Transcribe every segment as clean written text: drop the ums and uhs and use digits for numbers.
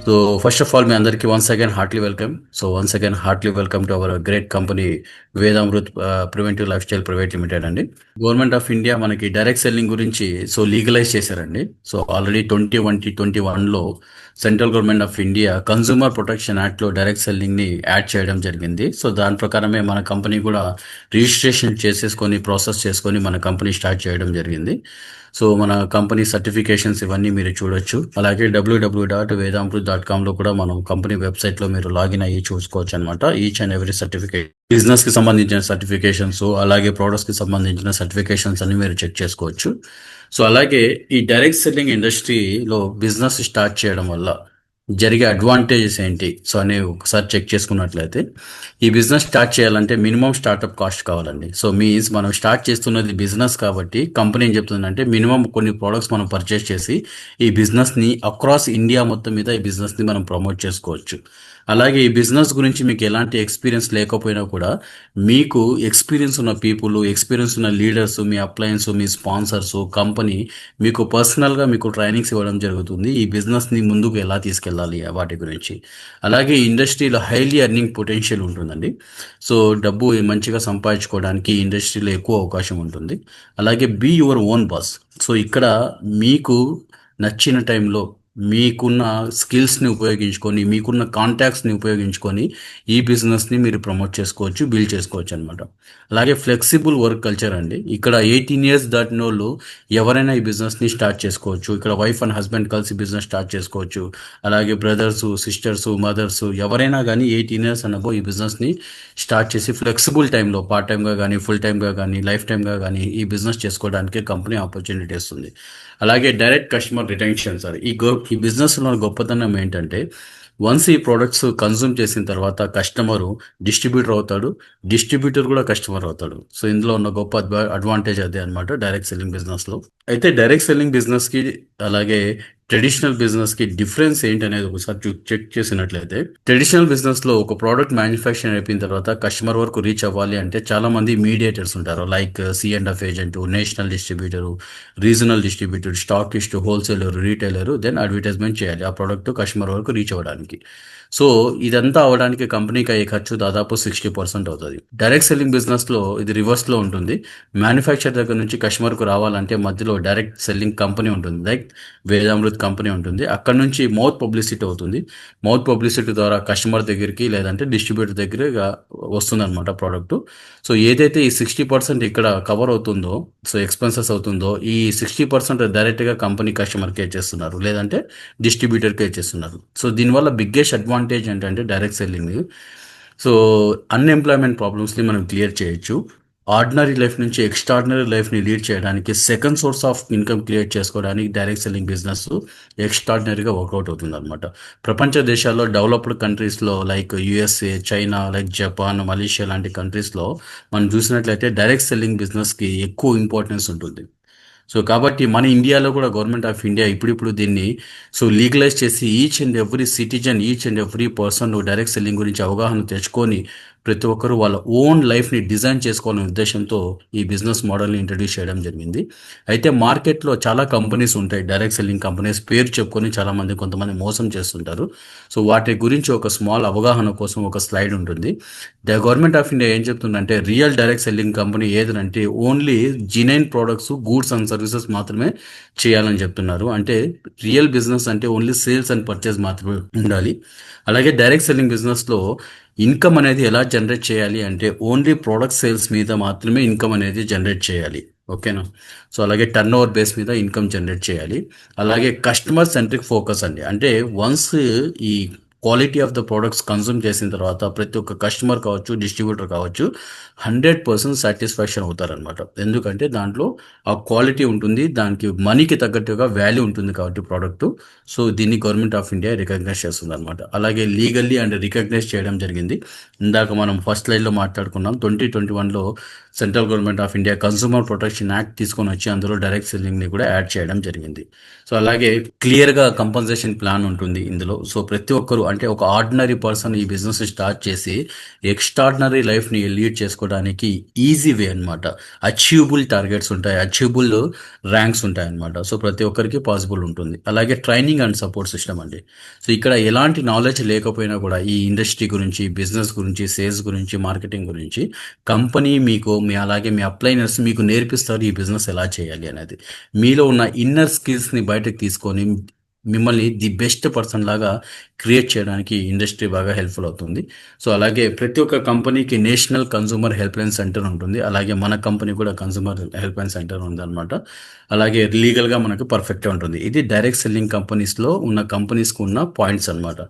So first of all, మీ అందరికీ once again heartily welcome. So once again heartily welcome to our great company Vedamrut preventive life style private limited అండి. Government of India మనకి direct selling గురించి legalise చేశారండి. Already 2021లో central government of India consumer protection యాక్ట్లో direct సెల్లింగ్ని add చేయడం జరిగింది. దాని ప్రకారమే మన కంపెనీ కూడా రిజిస్ట్రేషన్ చేసేసుకొని ప్రాసెస్ చేసుకొని మన కంపెనీ స్టార్ట్ చేయడం జరిగింది. మన కంపెనీ సర్టిఫికేషన్స్ ఇవన్నీ మీరు చూడొచ్చు. అలాగే www.vedamrut.com కూడా మనం కంపెనీ వెబ్సైట్లో మీరు లాగిన్ అయ్యి చూసుకోవచ్చు అనమాట. ఈచ్ అండ్ ఎవ్రీ సర్టిఫికేట్, బిజినెస్కి సంబంధించిన సర్టిఫికేషన్స్, అలాగే ప్రోడక్ట్స్కి సంబంధించిన సర్టిఫికేషన్స్ అన్ని మీరు చెక్ చేసుకోవచ్చు. అలాగే ఈ డైరెక్ట్ సెల్లింగ్ ఇండస్ట్రీలో బిజినెస్ స్టార్ట్ చేయడం వల్ల జరిగే అడ్వాంటేజెస్ ఏంటి అని ఒకసారి చెక్ చేసుకున్నట్లయితే, ఈ బిజినెస్ స్టార్ట్ చేయాలంటే మినిమం స్టార్ట్అప్ కాస్ట్ కావాలండి. మీన్స్ మనం స్టార్ట్ చేస్తున్నది బిజినెస్ కాబట్టి కంపెనీ ఏం చెప్తుందంటే మినిమం కొన్ని ప్రోడక్ట్స్ మనం పర్చేస్ చేసి ఈ బిజినెస్ని అక్రాస్ ఇండియా మొత్తం మీద ఈ బిజినెస్ని మనం ప్రమోట్ చేసుకోవచ్చు. అలాగే ఈ బిజినెస్ గురించి మీకు ఎలాంటి ఎక్స్పీరియన్స్ లేకపోయినా కూడా మీకు ఎక్స్పీరియన్స్ ఉన్న పీపుల్, ఎక్స్పీరియన్స్ ఉన్న లీడర్స్, మీ అప్లయన్స్, మీ స్పాన్సర్స్, కంపెనీ మీకు పర్సనల్గా మీకు ట్రైనింగ్స్ ఇవ్వడం జరుగుతుంది ఈ బిజినెస్ని ముందుకు ఎలా తీసుకెళ్ళాలి వాటి గురించి. అలాగే ఈ ఇండస్ట్రీలో హైలీ ఎర్నింగ్ పొటెన్షియల్ ఉంటుందండి. డబ్బు మంచిగా సంపాదించుకోవడానికి ఈ ఇండస్ట్రీలో ఎక్కువ అవకాశం ఉంటుంది. అలాగే బీ యువర్ ఓన్ బాస్. ఇక్కడ మీకు నచ్చిన టైంలో మీకున్న స్కిల్స్ని ఉపయోగించుకొని, మీకున్న కాంటాక్ట్స్ని ఉపయోగించుకొని ఈ బిజినెస్ని మీరు ప్రమోట్ చేసుకోవచ్చు, బిల్డ్ చేసుకోవచ్చు అనమాట. అలాగే ఫ్లెక్సిబుల్ వర్క్ కల్చర్ అండి. ఇక్కడ 18 years దాటిన వాళ్ళు ఎవరైనా ఈ బిజినెస్ని స్టార్ట్ చేసుకోవచ్చు. ఇక్కడ వైఫ్ అండ్ హస్బెండ్ కలిసి బిజినెస్ స్టార్ట్ చేసుకోవచ్చు. అలాగే బ్రదర్స్, సిస్టర్స్, మదర్స్ ఎవరైనా కానీ 18 years అన్నబో ఈ బిజినెస్ని స్టార్ట్ చేసి ఫ్లెక్సిబుల్ టైంలో పార్ట్ టైమ్గా కానీ, ఫుల్ టైమ్గా కానీ, లైఫ్ టైమ్గా కానీ ఈ బిజినెస్ చేసుకోవడానికి కంపెనీ ఆపర్చునిటీ ఇస్తుంది. అలాగే డైరెక్ట్ కస్టమర్ రిటెన్షన్ సార్. ఈ బిజినెస్లో గొప్పతనం ఏంటంటే వన్స్ ఈ ప్రోడక్ట్స్ కన్జ్యూమ్ చేసిన తర్వాత కస్టమరు డిస్ట్రిబ్యూటర్ అవుతాడు, డిస్ట్రిబ్యూటర్ కూడా కస్టమర్ అవుతాడు. ఇందులో ఉన్న గొప్ప అడ్వాంటేజ్ అదే అనమాట డైరెక్ట్ సెల్లింగ్ బిజినెస్లో. అయితే డైరెక్ట్ సెల్లింగ్ బిజినెస్కి అలాగే ట్రెడిషనల్ బిజినెస్కి డిఫరెన్స్ ఏంటనేది ఒకసారి చెక్ చేసినట్లయితే, ట్రెడిషనల్ బిజినెస్లో ఒక ప్రోడక్ట్ మ్యానుఫ్యాక్చర్ అయిపోయిన తర్వాత కస్టమర్ వరకు రీచ్ అవ్వాలి అంటే చాలామంది మీడియేటర్స్ ఉంటారు. Like C&F agent, national distributor, regional distributor, stockist, wholesaler, retailer, then advertisement చేయాలి ఆ ప్రోడక్ట్ కస్టమర్ వరకు రీచ్ అవ్వడానికి. ఇదంతా అవ్వడానికి కంపెనీకి అయ్యే ఖర్చు దాదాపు 60% అవుతుంది. డైరెక్ట్ సెల్లింగ్ బిజినెస్లో ఇది రివర్స్లో ఉంటుంది. మ్యానుఫ్యాక్చర్ దగ్గర నుంచి కస్టమర్కు రావాలంటే మధ్యలో డైరెక్ట్ సెల్లింగ్ కంపెనీ ఉంటుంది, లైక్ వేదామృత్ కంపెనీ ఉంటుంది. అక్కడ నుంచి మౌత్ పబ్లిసిటీ అవుతుంది. మౌత్ పబ్లిసిటీ ద్వారా కస్టమర్ దగ్గరికి లేదంటే డిస్ట్రిబ్యూటర్ దగ్గరగా వస్తుంది అనమాట ప్రోడక్ట్. ఏదైతే ఈ 60% ఇక్కడ కవర్ అవుతుందో, ఎక్స్పెన్సెస్ అవుతుందో, ఈ 60% డైరెక్ట్గా కంపెనీ కస్టమర్కి ఇచ్చేస్తున్నారు, లేదంటే డిస్ట్రిబ్యూటర్కి ఇచ్చేస్తున్నారు. దీనివల్ల బిగ్గెస్ట్ అడ్వాంటేజ్ ఏంటంటే డైరెక్ట్ సెల్లింగ్. అన్ఎంప్లాయ్మెంట్ ప్రాబ్లమ్స్ని మనం క్లియర్ చేయొచ్చు. ఆర్డినరీ లైఫ్ నుంచి ఎక్స్ట్రాడినరీ లైఫ్ని లీడ్ చేయడానికి, second source of income create చేసుకోవడానికి డైరెక్ట్ సెల్లింగ్ బిజినెస్ ఎక్స్ట్రాడినరీగా వర్కౌట్ అవుతుంది అనమాట. ప్రపంచ దేశాల్లో డెవలప్డ్ కంట్రీస్లో like USA, China, like Japan, Malaysia లాంటి కంట్రీస్లో మనం చూసినట్లయితే డైరెక్ట్ సెల్లింగ్ బిజినెస్కి ఎక్కువ ఇంపార్టెన్స్ ఉంటుంది. కాబట్టి మన ఇండియాలో కూడా గవర్నమెంట్ ఆఫ్ ఇండియా ఇప్పుడిప్పుడు దీన్ని లీగలైజ్ చేసి each and every citizen, each and every person direct selling గురించి అవగాహన తెచ్చుకొని ప్రతి ఒక్కరు వాళ్ళ ఓన్ లైఫ్ని డిజైన్ చేసుకోవాలనే ఉద్దేశంతో ఈ బిజినెస్ మోడల్ని ఇంట్రడ్యూస్ చేయడం జరిగింది. అయితే మార్కెట్లో చాలా కంపెనీస్ ఉంటాయి, డైరెక్ట్ సెల్లింగ్ కంపెనీస్ పేరు చెప్పుకొని చాలామంది కొంతమంది మోసం చేస్తుంటారు. వాటి గురించి ఒక స్మాల్ అవగాహన కోసం ఒక స్లైడ్ ఉంటుంది. ద గవర్నమెంట్ ఆఫ్ ఇండియా ఏం చెప్తుందంటే రియల్ డైరెక్ట్ సెల్లింగ్ కంపెనీ ఏదంటే only genuine products, goods and services మాత్రమే చేయాలని చెప్తున్నారు. అంటే రియల్ బిజినెస్ అంటే ఓన్లీ సేల్స్ అండ్ పర్చేస్ మాత్రమే ఉండాలి. అలాగే డైరెక్ట్ సెల్లింగ్ బిజినెస్లో ఇన్కమ్ అనేది ఎలా జనరేట్ చేయాలి అంటే ఓన్లీ ప్రోడక్ట్ సేల్స్ మీద మాత్రమే ఇన్కమ్ అనేది జనరేట్ చేయాలి. ఓకేనా? అలాగే టర్న్ ఓవర్ బేస్ మీద ఇన్కమ్ జనరేట్ చేయాలి. అలాగే కస్టమర్ సెంట్రిక్ ఫోకస్ అండి. అంటే వన్స్ ఈ quality of the products consume చేసిన తర్వాత ప్రతి ఒక్క కస్టమర్ కావచ్చు, డిస్ట్రిబ్యూటర్ కావచ్చు 100% సాటిస్ఫాక్షన్ అవుతారనమాట. ఎందుకంటే దాంట్లో ఆ క్వాలిటీ ఉంటుంది, దానికి మనీకి తగ్గట్టుగా వాల్యూ ఉంటుంది కాబట్టి ప్రోడక్ట్. దీన్ని గవర్నమెంట్ ఆఫ్ ఇండియా రికగ్నైజ్ చేస్తుంది అనమాట. అలాగే లీగల్లీ అండ్ రికగ్నైజ్ చేయడం జరిగింది. ఇందాక మనం ఫస్ట్ లైన్లో మాట్లాడుకున్నాం. 2021లో central government of India consumer protection act తీసుకొని వచ్చి అందులో డైరెక్ట్ సెల్లింగ్ని కూడా యాడ్ చేయడం జరిగింది. అలాగే క్లియర్గా కంపన్సేషన్ ప్లాన్ ఉంటుంది ఇందులో. ప్రతి ఒక్కరు అంటే ఒక ఆర్డినరీ పర్సన్ ఈ బిజినెస్ స్టార్ట్ చేసి ఎక్స్ట్రాడినరీ లైఫ్ని లీడ్ చేసుకోవడానికి ఈజీ వే అనమాట. అచీవబుల్ టార్గెట్స్ ఉంటాయి, అచీవబుల్ ర్యాంక్స్ ఉంటాయి అనమాట. సో ప్రతి ఒక్కరికి పాసిబుల్ ఉంటుంది. అలాగే ట్రైనింగ్ అండ్ సపోర్ట్ సిస్టమ్ అండి. సో ఇక్కడ ఎలాంటి నాలెడ్జ్ లేకపోయినా కూడా ఈ ఇండస్ట్రీ గురించి, బిజినెస్ గురించి, సేల్స్ గురించి, మార్కెటింగ్ గురించి కంపెనీ మీకు అలాగే మీ అప్లైనర్స్ మీకు నేర్పిస్తారు ఈ బిజినెస్ ఎలా చేయాలి అనేది. మీలో ఉన్న ఇన్నర్ స్కిల్స్ని బయటకు తీసుకొని మిమ్మల్ని ది బెస్ట్ పర్సన్ లాగా క్రియేట్ చేయడానికి ఇండస్ట్రీ బాగా హెల్ప్ఫుల్ అవుతుంది. సో అలాగే ప్రతి ఒక్క కంపెనీకి national consumer help line centre ఉంటుంది. అలాగే మన కంపెనీ కూడా కన్సూమర్ హెల్ప్ లైన్ సెంటర్ ఉందన్నమాట. అలాగే లీగల్గా మనకు పర్ఫెక్ట్గా ఉంటుంది. ఇది డైరెక్ట్ సెల్లింగ్ కంపెనీస్లో ఉన్న కంపెనీస్కి ఉన్న పాయింట్స్ అనమాట.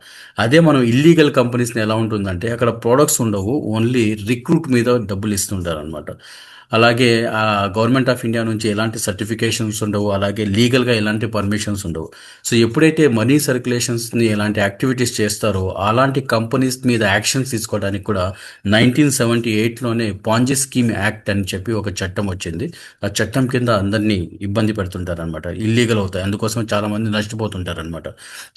అదే మనం ఇల్లీగల్ కంపెనీస్ని ఎలా ఉంటుందంటే అక్కడ ప్రోడక్ట్స్ ఉండవు, ఓన్లీ రిక్రూట్ మీద డబ్బులు ఇస్తుంటారు అనమాట. అలాగే గవర్నమెంట్ ఆఫ్ ఇండియా నుంచి ఎలాంటి సర్టిఫికేషన్స్ ఉండవు, అలాగే లీగల్గా ఎలాంటి పర్మిషన్స్ ఉండవు. సో ఎప్పుడైతే మనీ సర్క్యులేషన్స్ని ఎలాంటి యాక్టివిటీస్ చేస్తారో అలాంటి కంపెనీస్ మీద యాక్షన్స్ తీసుకోవడానికి కూడా 1978లోనే పాంజీ స్కీమ్ యాక్ట్ అని చెప్పి ఒక చట్టం వచ్చింది. ఆ చట్టం కింద అందరినీ ఇబ్బంది పెడుతుంటారనమాట, ఇల్లీగల్ అవుతాయి, అందుకోసం చాలామంది నష్టపోతుంటారనమాట.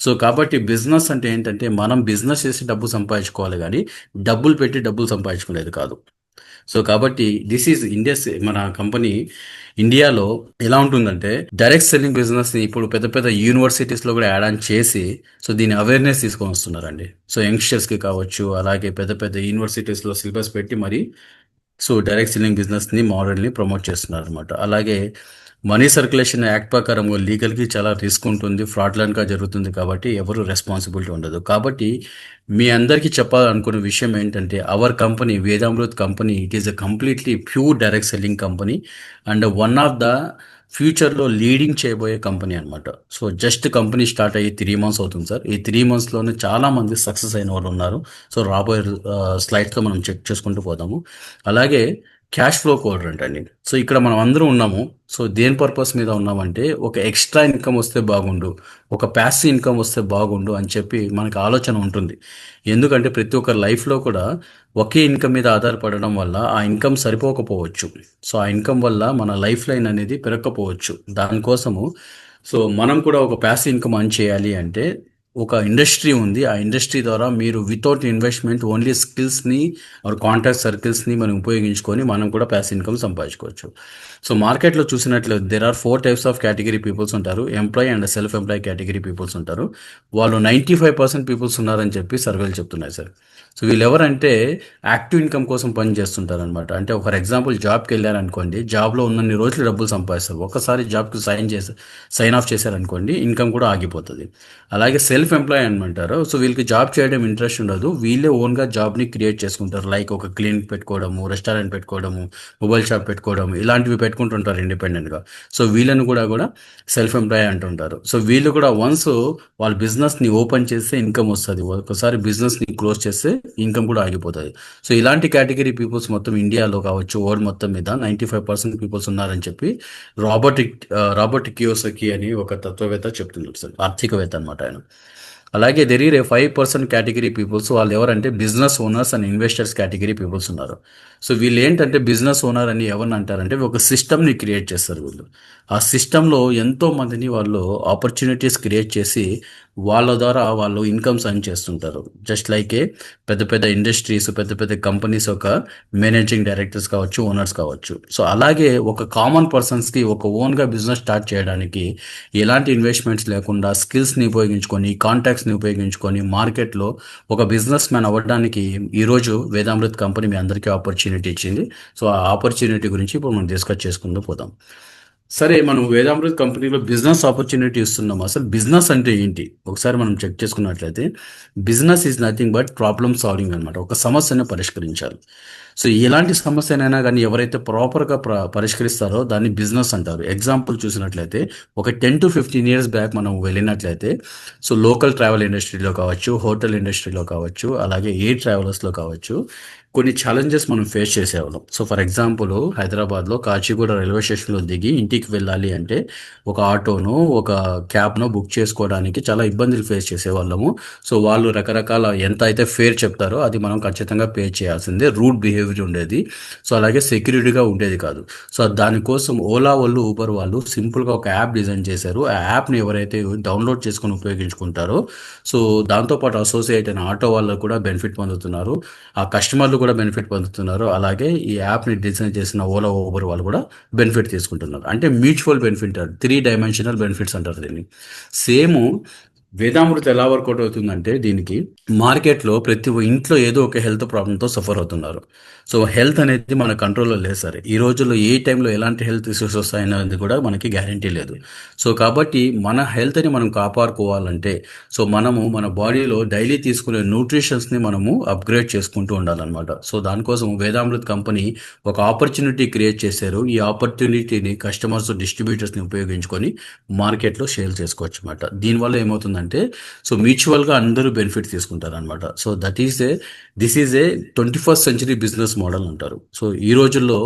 సో కాబట్టి బిజినెస్ అంటే ఏంటంటే మనం బిజినెస్ చేసి డబ్బు సంపాదించుకోవాలి, కానీ డబ్బులు పెట్టి డబ్బులు సంపాదించుకునేది కాదు. సో కాబట్టి దిస్ ఈజ్ ఇండియాస్ మన కంపెనీ ఇండియాలో ఎలా ఉంటుందంటే డైరెక్ట్ సెల్లింగ్ బిజినెస్ని ఇప్పుడు పెద్ద పెద్ద యూనివర్సిటీస్లో కూడా యాడ్ ఆన్ చేసి సో దీని అవేర్నెస్ తీసుకొని వస్తున్నారండి. సో యంగ్స్టర్స్కి కావచ్చు, అలాగే పెద్ద పెద్ద యూనివర్సిటీస్లో సిలబస్ పెట్టి మరి సో డైరెక్ట్ సెల్లింగ్ బిజినెస్ని మోడల్ని ప్రమోట్ చేస్తున్నారు అనమాట. అలాగే మనీ సర్క్యులేషన్ యాక్ట్ ప్రకారం లీగల్కి చాలా రిస్క్ ఉంటుంది, ఫ్రాడ్లెంట్గా జరుగుతుంది, కాబట్టి ఎవరు రెస్పాన్సిబిలిటీ ఉండదు. కాబట్టి మీ అందరికీ చెప్పాలనుకున్న విషయం ఏంటంటే our company Vedamrut company it is a completely pure direct selling company and one of the ఫ్యూచర్లో లీడింగ్ చేయబోయే కంపెనీ అనమాట. సో జస్ట్ కంపెనీ స్టార్ట్ అయ్యి 3 months అవుతుంది సార్. ఈ 3 monthsలోనే చాలామంది సక్సెస్ అయిన వాళ్ళు ఉన్నారు. సో రాబోయే స్లైడ్స్లో మనం చెక్ చేసుకుంటూ పోదాము. అలాగే క్యాష్ ఫ్లో కోడ్రెంట్ అండి. సో ఇక్కడ మనం అందరం ఉన్నాము. సో దేని పర్పస్ మీద ఉన్నామంటే ఒక ఎక్స్ట్రా ఇన్కమ్ వస్తే బాగుండు, ఒక ప్యాసివ్ ఇన్కమ్ వస్తే బాగుండు అని చెప్పి మనకు ఆలోచన ఉంటుంది. ఎందుకంటే ప్రతి ఒక్క లైఫ్లో కూడా ఒకే ఇన్కమ్ మీద ఆధారపడడం వల్ల ఆ ఇన్కమ్ సరిపోకపోవచ్చు. సో ఆ ఇన్కమ్ వల్ల మన లైఫ్ లైన్ అనేది పెరగకపోవచ్చు. దానికోసము సో మనం కూడా ఒక ప్యాసివ్ ఇన్కమ్ అర్న్ చేయాలి అంటే ఒక ఇండస్ట్రీ ఉంది. ఆ ఇండస్ట్రీ ద్వారా మీరు వితౌట్ ఇన్వెస్ట్మెంట్ ఓన్లీ స్కిల్స్ని ఆర్ కాంటాక్ట్ సర్కిల్స్ని మనం ఉపయోగించుకొని మనం కూడా ప్యాసివ్ ఇన్కమ్ సంపాదించుకోవచ్చు. సో మార్కెట్లో చూసినట్లయితే there are 4 types of category peoples ఉంటారు. Employ and self employ category peoples ఉంటారు. వాళ్ళు 95% పీపుల్స్ ఉన్నారని చెప్పి సర్వేలు చెప్తున్నాయి సార్. సో వీళ్ళు ఎవరంటే యాక్టివ్ ఇన్కమ్ కోసం పని చేస్తుంటారు అనమాట. అంటే ఫర్ ఎగ్జాంపుల్ జాబ్కి వెళ్ళారనుకోండి, జాబ్లో ఉన్నన్ని రోజులు డబ్బులు సంపాదిస్తారు. ఒకసారి జాబ్కి సైన్ ఆఫ్ చేశారనుకోండి, ఇన్కమ్ కూడా ఆగిపోతుంది. అలాగే సెల్ఫ్ ఎంప్లాయ్ అనమంటారు. సో వీళ్ళకి జాబ్ చేయడం ఇంట్రెస్ట్ ఉండదు, వీళ్ళే ఓన్గా జాబ్ని క్రియేట్ చేసుకుంటారు. లైక్ ఒక క్లినిక్ పెట్టుకోవడము, రెస్టారెంట్ పెట్టుకోవడము, మొబైల్ షాప్ పెట్టుకోవడం, ఇలాంటివి పెట్టుకుంటుంటారు ఇండిపెండెంట్గా. సో వీళ్ళని కూడా సెల్ఫ్ ఎంప్లాయ్ అంటుంటారు. సో వీళ్ళు కూడా వన్స్ వాళ్ళ బిజినెస్ని ఓపెన్ చేస్తే ఇన్కమ్ వస్తుంది, ఒకసారి బిజినెస్ని క్లోజ్ చేస్తే ఇన్కమ్ కూడా ఆగిపోతుంది. సో ఇలాంటి కేటగిరీ పీపుల్స్ మొత్తం ఇండియాలో కావచ్చు వరల్డ్ మొత్తం మీద 95% పీపుల్స్ ఉన్నారని చెప్పి రాబర్ట్ కియోసకి అని ఒక తత్వవేత్త చెప్తున్నారు సార్, ఆర్థికవేత్త అనమాట ఆయన. అలాగే there are a 5% category peoples, వాళ్ళు ఎవరంటే business owners and investors category peoples ఉన్నారు. సో వీళ్ళు ఏంటంటే బిజినెస్ ఓనర్ అని ఎవరిని అంటారంటే ఒక సిస్టమ్ని క్రియేట్ చేస్తారు వీళ్ళు. ఆ సిస్టంలో ఎంతో మందిని వాళ్ళు ఆపర్చునిటీస్ క్రియేట్ చేసి వాళ్ళ ద్వారా వాళ్ళు ఇన్కమ్స్ అర్న్ చేస్తుంటారు. జస్ట్ లైక్ ఏ పెద్ద పెద్ద ఇండస్ట్రీస్, పెద్ద పెద్ద కంపెనీస్ ఒక మేనేజింగ్ డైరెక్టర్స్ కావచ్చు, ఓనర్స్ కావచ్చు. సో అలాగే ఒక కామన్ పర్సన్స్కి ఒక ఓన్గా బిజినెస్ స్టార్ట్ చేయడానికి ఎలాంటి ఇన్వెస్ట్మెంట్స్ లేకుండా స్కిల్స్ని ఉపయోగించుకొని, కాంటాక్ట్స్ని ఉపయోగించుకొని మార్కెట్లో ఒక బిజినెస్ మ్యాన్ అవ్వడానికి ఈరోజు వేదామృత్ కంపెనీ మీ అందరికీ ఆపర్చునిటీ ఇచ్చింది. సో ఆ ఆపర్చునిటీ గురించి ఇప్పుడు మనం డిస్కస్ చేసుకుంటూ పోదాం. సరే, మనం వేదామృత్ కంపెనీలో బిజినెస్ ఆపర్చునిటీ ఇస్తున్నాం. అసలు బిజినెస్ అంటే ఏంటి ఒకసారి మనం చెక్ చేసుకున్నట్లయితే business is nothing but problem solving అనమాట. ఒక సమస్యను పరిష్కరించాలి. సో ఎలాంటి సమస్యనైనా కానీ ఎవరైతే ప్రాపర్గా పరిష్కరిస్తారో దాన్ని బిజినెస్ అంటారు. ఎగ్జాంపుల్ చూసినట్లయితే ఒక 10 to 15 years బ్యాక్ మనం వెళ్ళినట్లయితే సో లోకల్ ట్రావెల్ ఇండస్ట్రీలో కావచ్చు, హోటల్ ఇండస్ట్రీలో కావచ్చు, అలాగే ఎయిర్ ట్రావెలర్స్లో కావచ్చు, కొన్ని ఛాలెంజెస్ మనం ఫేస్ చేసేవాళ్ళం. సో ఫర్ ఎగ్జాంపుల్ హైదరాబాద్లో కాచిగూడ రైల్వే స్టేషన్లో దిగి ఇంటికి వెళ్ళాలి అంటే ఒక ఆటోనో ఒక క్యాబ్నో బుక్ చేసుకోవడానికి చాలా ఇబ్బందులు ఫేస్ చేసేవాళ్ళము. సో వాళ్ళు రకరకాల ఎంత అయితే ఫేర్ చెప్తారో అది మనం ఖచ్చితంగా పే చేయాల్సిందే. రూడ్ బిహేవియర్ ఉండేది. సో అలాగే సెక్యూరిటీగా ఉండేది కాదు. సో దానికోసం ఓలా వాళ్ళు ఊబర్ వాళ్ళు సింపుల్గా ఒక యాప్ డిజైన్ చేశారు. ఆ యాప్ని ఎవరైతే డౌన్లోడ్ చేసుకొని ఉపయోగించుకుంటారో సో దాంతోపాటు అసోసియేట్ అయిన ఆటో వాళ్ళు కూడా బెనిఫిట్ పొందుతున్నారు. ఆ కస్టమర్లు కూడా బెనిఫిట్ పొందుతున్నారు. అలాగే ఈ యాప్ని డిజైన్ చేసిన ఓలా ఊబర్ వాళ్ళు కూడా బెనిఫిట్ తీసుకుంటున్నారు. అంటే మ్యూచువల్ బెనిఫిట్, 3 డైమెన్షనల్ బెనిఫిట్స్ అంటారు దీన్ని. సేమ్ వేదామృత ఎలా వర్కౌట్ అవుతుందంటే దీనికి మార్కెట్లో ప్రతి ఇంట్లో ఏదో ఒక హెల్త్ ప్రాబ్లంతో సఫర్ అవుతున్నారు. సో హెల్త్ అనేది మన కంట్రోల్లో లేదు సార్. ఈ రోజుల్లో ఏ టైంలో ఎలాంటి హెల్త్ ఇష్యూస్ వస్తాయనేది కూడా మనకి గ్యారంటీ లేదు. సో కాబట్టి మన హెల్త్ని మనం కాపాడుకోవాలంటే సో మనము మన బాడీలో డైలీ తీసుకునే న్యూట్రిషన్స్ని మనము అప్గ్రేడ్ చేసుకుంటూ ఉండాలన్నమాట. సో దానికోసం వేదామృత్ కంపెనీ ఒక ఆపర్చునిటీ క్రియేట్ చేశారు. ఈ ఆపర్చునిటీని కస్టమర్స్, డిస్ట్రిబ్యూటర్స్ని ఉపయోగించుకొని మార్కెట్లో సేల్ చేసుకోవచ్చు అనమాట. దీనివల్ల ఏమవుతుందంటే సో మ్యూచువల్గా అందరూ బెనిఫిట్ తీసుకుంటారు అనమాట. So this is a 21st century business model అంటారు. సో ఈ రోజుల్లో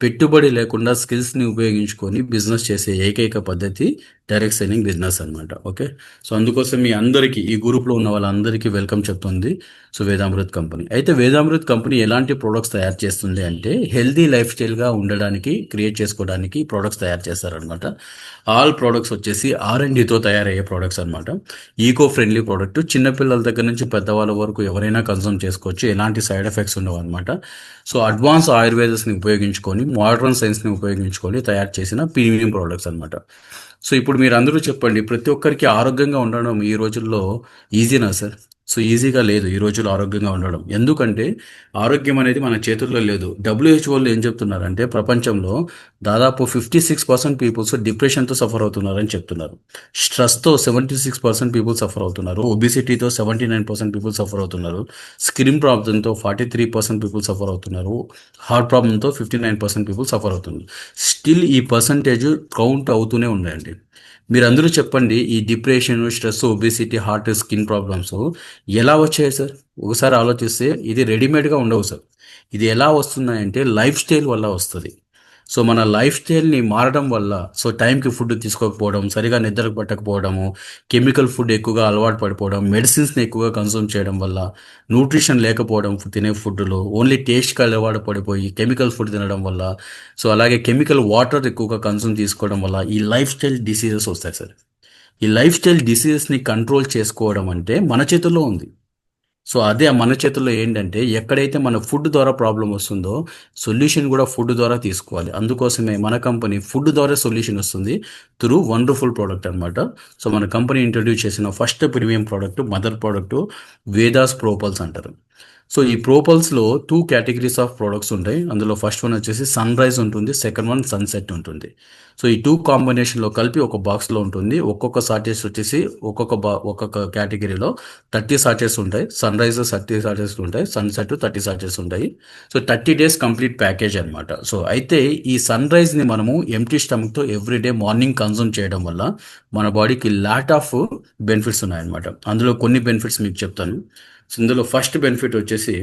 పెట్టుబడి లేకుండా స్కిల్స్ని ఉపయోగించుకొని బిజినెస్ చేసే ఏకైక పద్ధతి డైరెక్ట్ సెల్లింగ్ బిజినెస్ అనమాట. ఓకే, సో అందుకోసం మీ అందరికీ ఈ గ్రూప్లో ఉన్న వాళ్ళందరికీ వెల్కమ్ చెప్తుంది సో వేదామృత్ కంపెనీ. అయితే వేదామృత్ కంపెనీ ఎలాంటి ప్రోడక్ట్స్ తయారు చేస్తుంది అంటే హెల్దీ లైఫ్ స్టైల్గా ఉండడానికి క్రియేట్ చేసుకోవడానికి ప్రోడక్ట్స్ తయారు చేస్తారనమాట. ఆల్ ప్రోడక్ట్స్ వచ్చేసి R&Dతో తయారయ్యే ప్రోడక్ట్స్ అనమాట. ఈకో ఫ్రెండ్లీ ప్రోడక్ట్, చిన్నపిల్లల దగ్గర నుంచి పెద్దవాళ్ళ వరకు ఎవరైనా కన్సూమ్ చేసుకోవచ్చు. ఎలాంటి సైడ్ ఎఫెక్ట్స్ ఉండవు అనమాట. సో అడ్వాన్స్ ఆయుర్వేదస్ని ఉపయోగించుకొని, మోడర్న్ సైన్స్ని ఉపయోగించుకొని తయారు చేసిన ప్రీమియం ప్రోడక్ట్స్ అనమాట. సో ఇప్పుడు మీరు అందరూ చెప్పండి, ప్రతి ఒక్కరికి ఆరోగ్యంగా ఉండడం ఈ రోజుల్లో ఈజీనా సార్? సో ఈజీగా లేదు ఈ రోజుల్లో ఆరోగ్యంగా ఉండడం. ఎందుకంటే ఆరోగ్యం అనేది మన చేతుల్లో లేదు. WHO ఏం చెప్తున్నారంటే ప్రపంచంలో దాదాపు 56% పీపుల్స్ డిప్రెషన్తో సఫర్ అవుతున్నారని చెప్తున్నారు. స్ట్రెస్తో 76% పీపుల్ సఫర్ అవుతున్నారు. ఒబిసిటీతో 79% పీపుల్ సఫర్ అవుతున్నారు. స్కిన్ ప్రాబ్లంతో 43% పీపుల్ సఫర్ అవుతున్నారు. హార్ట్ ప్రాబ్లంతో 59% పీపుల్ సఫర్ అవుతున్నారు. స్టిల్ ఈ పర్సంటేజ్ కౌంట్ అవుతూనే ఉన్నాయండి. మీరందరూ చెప్పండి, ఈ depression, stress, obesity, heart, skin problems ఎలా వచ్చాయి సార్? ఒకసారి ఆలోచిస్తే ఇది రెడీమేడ్గా ఉండవు సార్. ఇది ఎలా వస్తున్నాయంటే లైఫ్ స్టైల్ వల్ల వస్తుంది. సో మన లైఫ్ స్టైల్ని మారడం వల్ల, సో టైంకి ఫుడ్ తీసుకోకపోవడం, సరిగా నిద్రకు పట్టకపోవడము, కెమికల్ ఫుడ్ ఎక్కువగా అలవాటు పడిపోవడం, మెడిసిన్స్ని ఎక్కువగా కన్సూమ్ చేయడం వల్ల, న్యూట్రిషన్ లేకపోవడం తినే ఫుడ్లో, ఓన్లీ టేస్ట్కి అలవాటు పడిపోయి కెమికల్ ఫుడ్ తినడం వల్ల, సో అలాగే కెమికల్ వాటర్ ఎక్కువగా కన్సూమ్ తీసుకోవడం వల్ల ఈ లైఫ్ స్టైల్ డిసీజెస్ వస్తాయి సార్. ఈ లైఫ్ స్టైల్ డిసీజెస్ని కంట్రోల్ చేసుకోవడం అంటే మన చేతుల్లో ఉంది. సో అదే మన చేతుల్లో ఏంటంటే ఎక్కడైతే మన ఫుడ్ ద్వారా ప్రాబ్లం వస్తుందో సొల్యూషన్ కూడా ఫుడ్ ద్వారా తీసుకోవాలి. అందుకోసమే మన కంపెనీ ఫుడ్ ద్వారా సొల్యూషన్ వస్తుంది త్రూ వండర్ఫుల్ ప్రోడక్ట్ అనమాట. సో మన కంపెనీ ఇంట్రడ్యూస్ చేసిన first premium product, mother product Vedas ప్రోపల్స్ అంటారు. సో ఈ ప్రోపల్స్లో 2 కేటగిరీస్ ఆఫ్ ప్రోడక్ట్స్ ఉంటాయి. అందులో ఫస్ట్ వన్ వచ్చేసి సన్ రైజ్ ఉంటుంది, సెకండ్ వన్ సన్సెట్ ఉంటుంది. సో ఈ 2 కాంబినేషన్లో కలిపి ఒక బాక్స్లో ఉంటుంది. ఒక్కొక్క సాచెస్ వచ్చేసి ఒక్కొక్క కేటగిరీలో 30 సాచెస్ ఉంటాయి. సన్ రైజ్ 30 సాచెస్ ఉంటాయి, సన్సెట్ 30 సాచెస్ ఉంటాయి. సో 30 days కంప్లీట్ ప్యాకేజ్ అనమాట. సో అయితే ఈ సన్ రైజ్ని మనము ఎంటీ స్టమక్తో ఎవ్రీడే మార్నింగ్ కన్సూమ్ చేయడం వల్ల మన బాడీకి లాట్ ఆఫ్ బెనిఫిట్స్ ఉన్నాయన్నమాట. అందులో కొన్ని బెనిఫిట్స్ మీకు చెప్తాను. సో ఇందులో ఫస్ట్ బెనిఫిట్ వచ్చేసి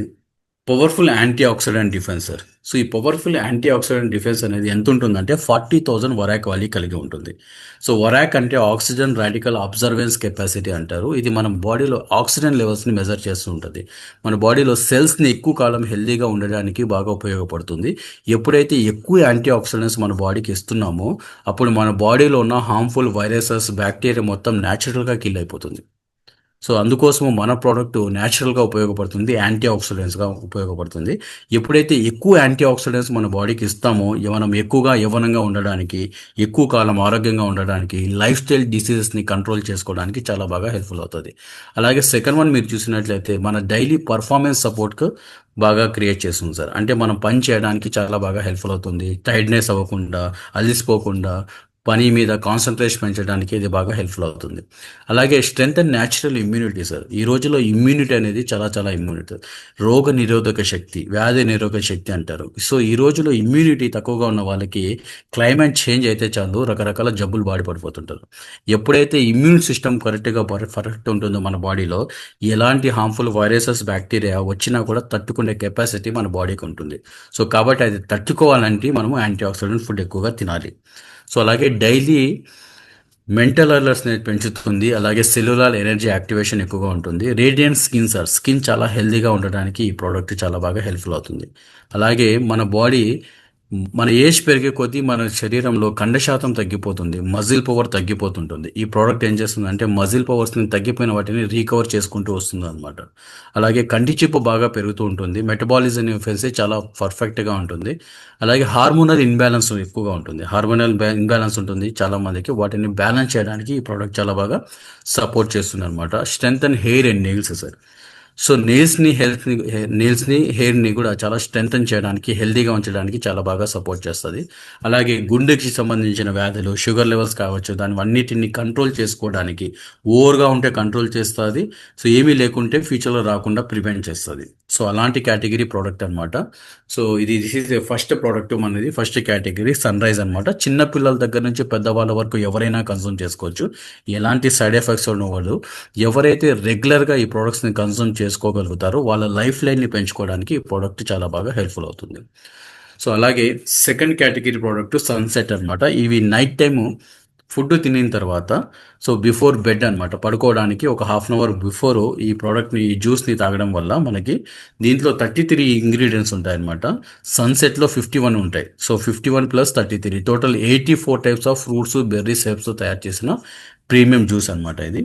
powerful anti oxidant defence sir. So ఈ పవర్ఫుల్ యాంటీ ఆక్సిడెంట్ డిఫెన్స్ అనేది ఎంత ఉంటుందంటే 40,000 వరాక్ వాల్యూ కలిగి ఉంటుంది. సో వరాక్ అంటే ఆక్సిజన్ రాడికల్ అబ్జర్వెన్స్ కెపాసిటీ అంటారు. ఇది మన బాడీలో ఆక్సిజన్ లెవెల్స్ని మెజర్ చేస్తూ ఉంటుంది. మన బాడీలో సెల్స్ని ఎక్కువ కాలం హెల్తీగా ఉండడానికి బాగా ఉపయోగపడుతుంది. ఎప్పుడైతే ఎక్కువ యాంటీ ఆక్సిడెంట్స్ మన బాడీకి ఇస్తున్నామో అప్పుడు మన బాడీలో ఉన్న హార్మ్ఫుల్ వైరసెస్, బ్యాక్టీరియా మొత్తం న్యాచురల్గా కిల్ అయిపోతుంది. సో అందుకోసము మన ప్రోడక్ట్ న్యాచురల్గా ఉపయోగపడుతుంది, యాంటీ ఆక్సిడెంట్స్గా ఉపయోగపడుతుంది. ఎప్పుడైతే ఎక్కువ యాంటీ ఆక్సిడెంట్స్ మన బాడీకి ఇస్తామో మనం ఎక్కువగా యవ్వనంగా ఉండడానికి, ఎక్కువ కాలం ఆరోగ్యంగా ఉండడానికి, లైఫ్ స్టైల్ డిసీజెస్ని కంట్రోల్ చేసుకోవడానికి చాలా బాగా హెల్ప్ఫుల్ అవుతుంది. అలాగే సెకండ్ వన్ మీరు చూసినట్లయితే మన డైలీ పర్ఫార్మెన్స్ సపోర్ట్కు బాగా క్రియేట్ చేస్తుంది సార్. అంటే మనం పని చేయడానికి చాలా బాగా హెల్ప్ఫుల్ అవుతుంది. టైర్డ్నెస్ అవ్వకుండా, అలిసిపోకుండా, పని మీద కాన్సన్ట్రేషన్ పెంచడానికి ఇది బాగా హెల్ప్ఫుల్ అవుతుంది. అలాగే strength and natural immunity sir. ఈ రోజుల్లో ఇమ్యూనిటీ అనేది చాలా చాలా ఇమ్యూనిటీ, రోగ నిరోధక శక్తి, వ్యాధి నిరోధక శక్తి అంటారు. సో ఈ రోజుల్లో ఇమ్యూనిటీ తక్కువగా ఉన్న వాళ్ళకి క్లైమేట్ చేంజ్ అయితే చాలు రకరకాల జబ్బులు బాడి పడిపోతుంటారు. ఎప్పుడైతే ఇమ్యూన్ సిస్టమ్ కరెక్ట్గా పర్ఫెక్ట్ ఉంటుందో మన బాడీలో ఎలాంటి హార్మ్ఫుల్ వైరసెస్ బ్యాక్టీరియా వచ్చినా కూడా తట్టుకునే కెపాసిటీ మన బాడీకి ఉంటుంది. సో కాబట్టి అది తట్టుకోవాలంటే మనము యాంటీ ఆక్సిడెంట్ ఫుడ్ ఎక్కువగా తినాలి. సో అలాగే డైలీ మెంటల్ అలర్ట్స్ని పెంచుతుంది. అలాగే సెల్యులార్ ఎనర్జీ యాక్టివేషన్ ఎక్కువగా ఉంటుంది. రేడియంట్ స్కిన్ సార్, స్కిన్ చాలా హెల్తీగా ఉండడానికి ఈ ప్రోడక్ట్ చాలా బాగా హెల్ప్ఫుల్ అవుతుంది. అలాగే మన ఏజ్ పెరిగే కొద్దీ మన శరీరంలో కండ శాతం తగ్గిపోతుంది, మజిల్ పవర్ తగ్గిపోతుంటుంది. ఈ ప్రోడక్ట్ ఏం చేస్తుంది అంటే మజిల్ పవర్స్ని తగ్గిపోయిన వాటిని రీకవర్ చేసుకుంటూ వస్తుంది అనమాట. అలాగే కంటి చిప్పు బాగా పెరుగుతూ ఉంటుంది. మెటబాలిజం ఫెల్సీ చాలా పర్ఫెక్ట్గా ఉంటుంది. అలాగే హార్మోనల్ ఇన్బ్యాలెన్స్ ఎక్కువగా ఉంటుంది. హార్మోనల్ ఇన్బ్యాలెన్స్ ఉంటుంది చాలా మందికి. వాటిని బ్యాలెన్స్ చేయడానికి ఈ ప్రోడక్ట్ చాలా బాగా సపోర్ట్ చేస్తుంది అనమాట. Strength and hair and nails sir. So నెయిల్స్ని హెయిర్ని కూడా చాలా స్ట్రెంగ్తన్ చేయడానికి, హెల్తీగా ఉంచడానికి చాలా బాగా సపోర్ట్ చేస్తుంది. అలాగే గుండెకి సంబంధించిన వ్యాధులు, షుగర్ లెవెల్స్ కావచ్చు, దాని అన్నిటిని కంట్రోల్ చేసుకోవడానికి, ఓవర్గా ఉంటే కంట్రోల్ చేస్తుంది. సో ఏమీ లేకుంటే ఫ్యూచర్లో రాకుండా ప్రివెంట్ చేస్తుంది. సో అలాంటి కేటగిరీ ప్రోడక్ట్ అనమాట. So this is first product మనది, ఫస్ట్ కేటగిరీ సన్ రైజ్ అనమాట. చిన్న పిల్లల దగ్గర నుంచి పెద్దవాళ్ళ వరకు ఎవరైనా కన్సూమ్ చేసుకోవచ్చు. ఎలాంటి సైడ్ ఎఫెక్ట్స్ ఉన్నవాళ్ళు ఎవరైతే రెగ్యులర్గా ఈ ప్రోడక్ట్స్ని కన్సూమ్ చేసుకోగలుగుతారో వాళ్ళ లైఫ్ లైన్ని పెంచుకోవడానికి ఈ ప్రోడక్ట్ చాలా బాగా హెల్ప్ఫుల్ అవుతుంది. సో అలాగే సెకండ్ కేటగిరీ ప్రోడక్ట్ సన్సెట్ అనమాట. ఇవి నైట్ టైము ఫుడ్ తినిన తర్వాత, సో బిఫోర్ బెడ్ అనమాట, పడుకోవడానికి ఒక హాఫ్ అన్ అవర్ బిఫోర్ ఈ ప్రోడక్ట్ని, ఈ జ్యూస్ని తాగడం వల్ల మనకి దీంట్లో 33 ఇంగ్రీడియంట్స్ ఉంటాయన్నమాట. సన్సెట్లో 51 ఉంటాయి. So 51 + 33 total 84 types of fruits, berries herbs తయారు చేసిన ప్రీమియం జ్యూస్ అనమాట ఇది.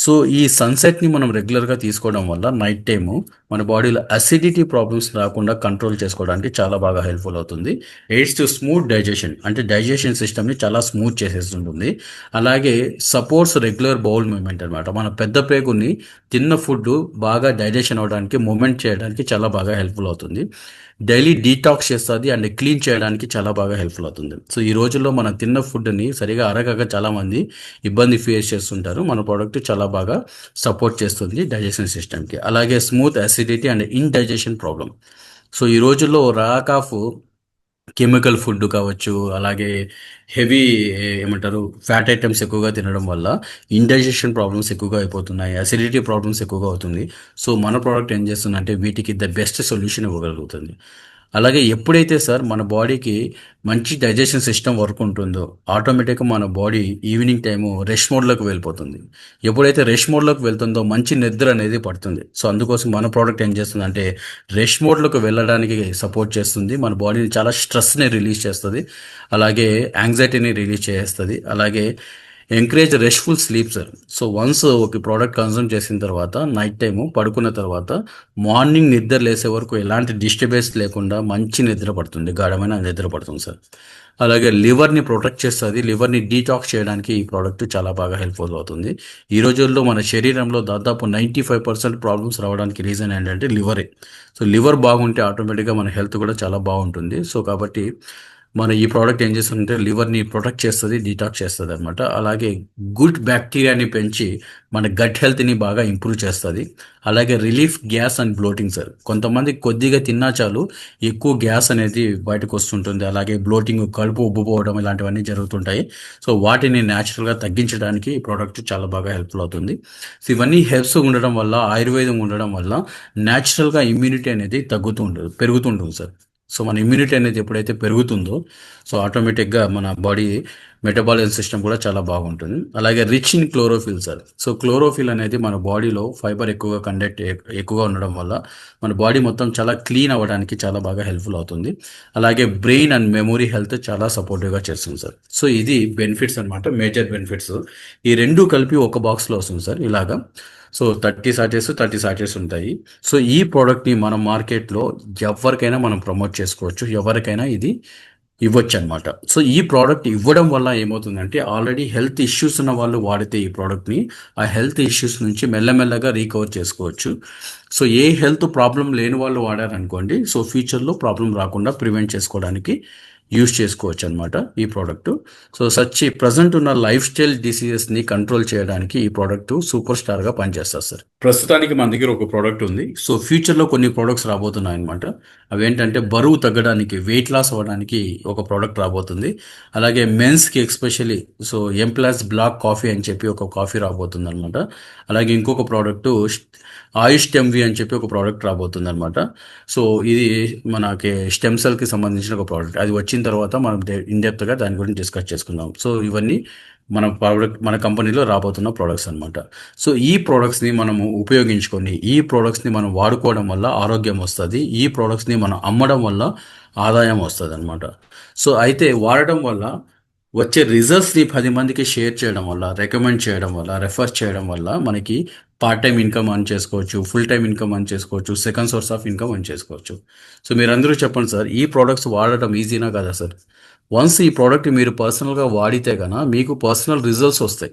సో ఈ సన్సెట్ని మనం రెగ్యులర్గా తీసుకోవడం వల్ల నైట్ టైము మన బాడీలో అసిడిటీ ప్రాబ్లమ్స్ రాకుండా కంట్రోల్ చేసుకోవడానికి చాలా బాగా హెల్ప్ఫుల్ అవుతుంది. ఎయిడ్స్ టు స్మూత్ డైజెషన్, అంటే డైజెషన్ సిస్టమ్ని చాలా స్మూత్ చేసేస్తుంటుంది. అలాగే సపోర్ట్స్ రెగ్యులర్ బౌల్ మూవ్మెంట్ అనమాట. మన పెద్ద పేగుని తిన్న ఫుడ్ బాగా డైజెషన్ అవడానికి, మూమెంట్ చేయడానికి చాలా బాగా హెల్ప్ఫుల్ అవుతుంది. డైలీ డీటాక్స్ చేస్తుంది అండ్ క్లీన్ చేయడానికి చాలా బాగా హెల్ప్ఫుల్ అవుతుంది. సో ఈ రోజుల్లో మనం తిన్న ఫుడ్ని సరిగా అరగక చాలామంది ఇబ్బంది ఫేస్ చేస్తుంటారు. మన ప్రోడక్ట్ చాలా బాగా సపోర్ట్ చేస్తుంది డైజెషన్ సిస్టమ్కి. అలాగే smooth acidity and indigestion problem. So ఈ రోజుల్లో ర్యాక్ ఆఫ్ కెమికల్ ఫుడ్ కావచ్చు, అలాగే హెవీ ఏమంటారు ఫ్యాట్ ఐటమ్స్ ఎక్కువగా తినడం వల్ల ఇండైజెషన్ ప్రాబ్లమ్స్ ఎక్కువగా అయిపోతున్నాయి, అసిడిటీ ప్రాబ్లమ్స్ ఎక్కువగా అవుతుంది. సో మన ప్రోడక్ట్ ఏం చేస్తుందంటే వీటికి ద బెస్ట్ సొల్యూషన్ ఇవ్వగలుగుతుంది. అలాగే ఎప్పుడైతే సార్ మన బాడీకి మంచి డైజెషన్ సిస్టమ్ వర్క్ ఉంటుందో ఆటోమేటిక్గా మన బాడీ ఈవినింగ్ టైము రెస్ట్ మోడ్లోకి వెళ్ళిపోతుంది. ఎప్పుడైతే రెస్ట్ మోడ్లోకి వెళ్తుందో మంచి నిద్ర అనేది పడుతుంది. సో అందుకోసం మన ప్రోడక్ట్ ఏం చేస్తుంది అంటే రెస్ట్ మోడ్లోకి వెళ్ళడానికి సపోర్ట్ చేస్తుంది. మన బాడీని చాలా స్ట్రెస్ని రిలీజ్ చేస్తుంది. అలాగే యాంగ్జైటీని రిలీజ్ చేస్తుంది. అలాగే encourage RESTful sleep sir. So once ఒక ప్రోడక్ట్ కన్సూమ్ చేసిన తర్వాత నైట్ టైము పడుకున్న తర్వాత మార్నింగ్ నిద్ర లేసే వరకు ఎలాంటి డిస్టర్బెన్స్ లేకుండా మంచి నిద్ర పడుతుంది, గాఢమైన నిద్ర పడుతుంది సార్. అలాగే లివర్ని ప్రొటెక్ట్ చేస్తుంది. లివర్ని డీటాక్స్ చేయడానికి ఈ ప్రోడక్ట్ చాలా బాగా హెల్ప్ఫుల్ అవుతుంది. ఈ రోజుల్లో మన శరీరంలో దాదాపు 95% ప్రాబ్లమ్స్ రావడానికి రీజన్ ఏంటంటే లివరే. సో లివర్ బాగుంటే ఆటోమేటిక్గా మన హెల్త్ కూడా చాలా బాగుంటుంది. సో కాబట్టి మన ఈ ప్రోడక్ట్ ఏం చేస్తుందంటే లివర్ని ప్రొటెక్ట్ చేస్తుంది, డీటాక్స్ చేస్తుంది అనమాట. అలాగే గుడ్ బ్యాక్టీరియాని పెంచి మన గట్ హెల్త్ని బాగా ఇంప్రూవ్ చేస్తుంది. అలాగే relief gas and bloating sir. కొంతమంది కొద్దిగా తిన్నా చాలు ఎక్కువ గ్యాస్ అనేది బయటకు వస్తుంటుంది. అలాగే బ్లోటింగ్, కడుపు ఉబ్బుపోవడం ఇలాంటివన్నీ జరుగుతుంటాయి. సో వాటిని న్యాచురల్గా తగ్గించడానికి ఈ ప్రోడక్ట్ చాలా బాగా హెల్ప్ఫుల్ అవుతుంది. సో ఇవన్నీ హెల్ప్స్ ఉండడం వల్ల, ఆయుర్వేదం ఉండడం వల్ల న్యాచురల్గా ఇమ్యూనిటీ అనేది పెరుగుతుంటుంది సార్. సో మన ఇమ్యూనిటీ అనేది ఎప్పుడైతే పెరుగుతుందో సో ఆటోమేటిక్గా మన బాడీ మెటబాలిజం సిస్టమ్ కూడా చాలా బాగుంటుంది. అలాగే rich in chlorophyll sir. So chlorophyll అనేది మన బాడీలో ఫైబర్ ఎక్కువగా ఉండడం వల్ల మన బాడీ మొత్తం చాలా క్లీన్ అవ్వడానికి చాలా బాగా హెల్ప్ఫుల్ అవుతుంది. అలాగే బ్రెయిన్ అండ్ మెమొరీ హెల్త్ చాలా సపోర్టివ్గా చేస్తుంది సార్. సో ఇది బెనిఫిట్స్ అనమాట, మేజర్ బెనిఫిట్స్. ఈ రెండు కలిపి ఒక బాక్స్లో వస్తుంది సార్ ఇలాగా. సో 30 సాచెస్ ఉంటాయి. సో ఈ ప్రోడక్ట్ని మనం మార్కెట్లో ఎవరికైనా మనం ప్రమోట్ చేసుకోవచ్చు, ఎవరికైనా ఇది ఇవ్వచ్చు అనమాట. సో ఈ ప్రోడక్ట్ ఇవ్వడం వల్ల ఏమవుతుందంటే ఆల్రెడీ హెల్త్ ఇష్యూస్ ఉన్న వాళ్ళు వాడితే ఈ ప్రోడక్ట్ని ఆ హెల్త్ ఇష్యూస్ నుంచి మెల్లమెల్లగా రీకవర్ చేసుకోవచ్చు. సో ఏ హెల్త్ ప్రాబ్లం లేని వాళ్ళు వాడారనుకోండి, సో ఫ్యూచర్లో ప్రాబ్లం రాకుండా ప్రివెంట్ చేసుకోవడానికి యూస్ చేసుకోవచ్చు అనమాట ఈ ప్రోడక్ట్. సో సచ్ ప్రజెంట్ ఉన్న లైఫ్ స్టైల్ డిసీజెస్ని కంట్రోల్ చేయడానికి ఈ ప్రోడక్ట్ సూపర్ స్టార్గా పనిచేస్తారు సార్. ప్రస్తుతానికి మన దగ్గర ఒక ప్రోడక్ట్ ఉంది. సో ఫ్యూచర్లో కొన్ని ప్రోడక్ట్స్ రాబోతున్నాయి అనమాట. అవి ఏంటంటే బరువు తగ్గడానికి, వెయిట్ లాస్ అవ్వడానికి ఒక ప్రోడక్ట్ రాబోతుంది. అలాగే మెన్స్కి ఎక్స్పెషల్లీ సో ఎంప్లాస్ బ్లాక్ కాఫీ అని చెప్పి ఒక కాఫీ రాబోతుంది అనమాట. అలాగే ఇంకొక ప్రోడక్ట్ ఆయుష్ టెమ్వి అని చెప్పి ఒక ప్రోడక్ట్ రాబోతుంది అనమాట. సో ఇది మనకి స్టెమ్ సెల్కి సంబంధించిన ఒక ప్రోడక్ట్. అది వచ్చిన తర్వాత మనం ఇన్డెప్త్గా దాని గురించి డిస్కస్ చేసుకుందాం. సో ఇవన్నీ మన ప్రోడక్ట్, మన కంపెనీలో రాబోతున్న ప్రోడక్ట్స్ అనమాట. సో ఈ ప్రోడక్ట్స్ని మనము ఉపయోగించుకొని, ఈ ప్రోడక్ట్స్ని మనం వాడుకోవడం వల్ల ఆరోగ్యం వస్తుంది, ఈ ప్రోడక్ట్స్ని మనం అమ్మడం వల్ల ఆదాయం వస్తుంది అనమాట. సో అయితే వాడటం వల్ల వచ్చే రిజల్ట్స్ని 10 మందికి షేర్ చేయడం వల్ల, రికమెండ్ చేయడం వల్ల, రెఫర్ చేయడం వల్ల మనకి పార్ట్ టైం ఇన్కమ్ అర్న్ చేసుకోవచ్చు, ఫుల్ టైం ఇన్కమ్ అర్న్ చేసుకోవచ్చు, second source of income earn చేసుకోవచ్చు. సో మీరందరూ చెప్పండి సార్, ఈ ప్రోడక్ట్స్ వాడటం ఈజీనా కదా సార్? వన్స్ ఈ ప్రోడక్ట్ మీరు పర్సనల్గా వాడితే కనుక మీకు పర్సనల్ రిజల్ట్స్ వస్తాయి,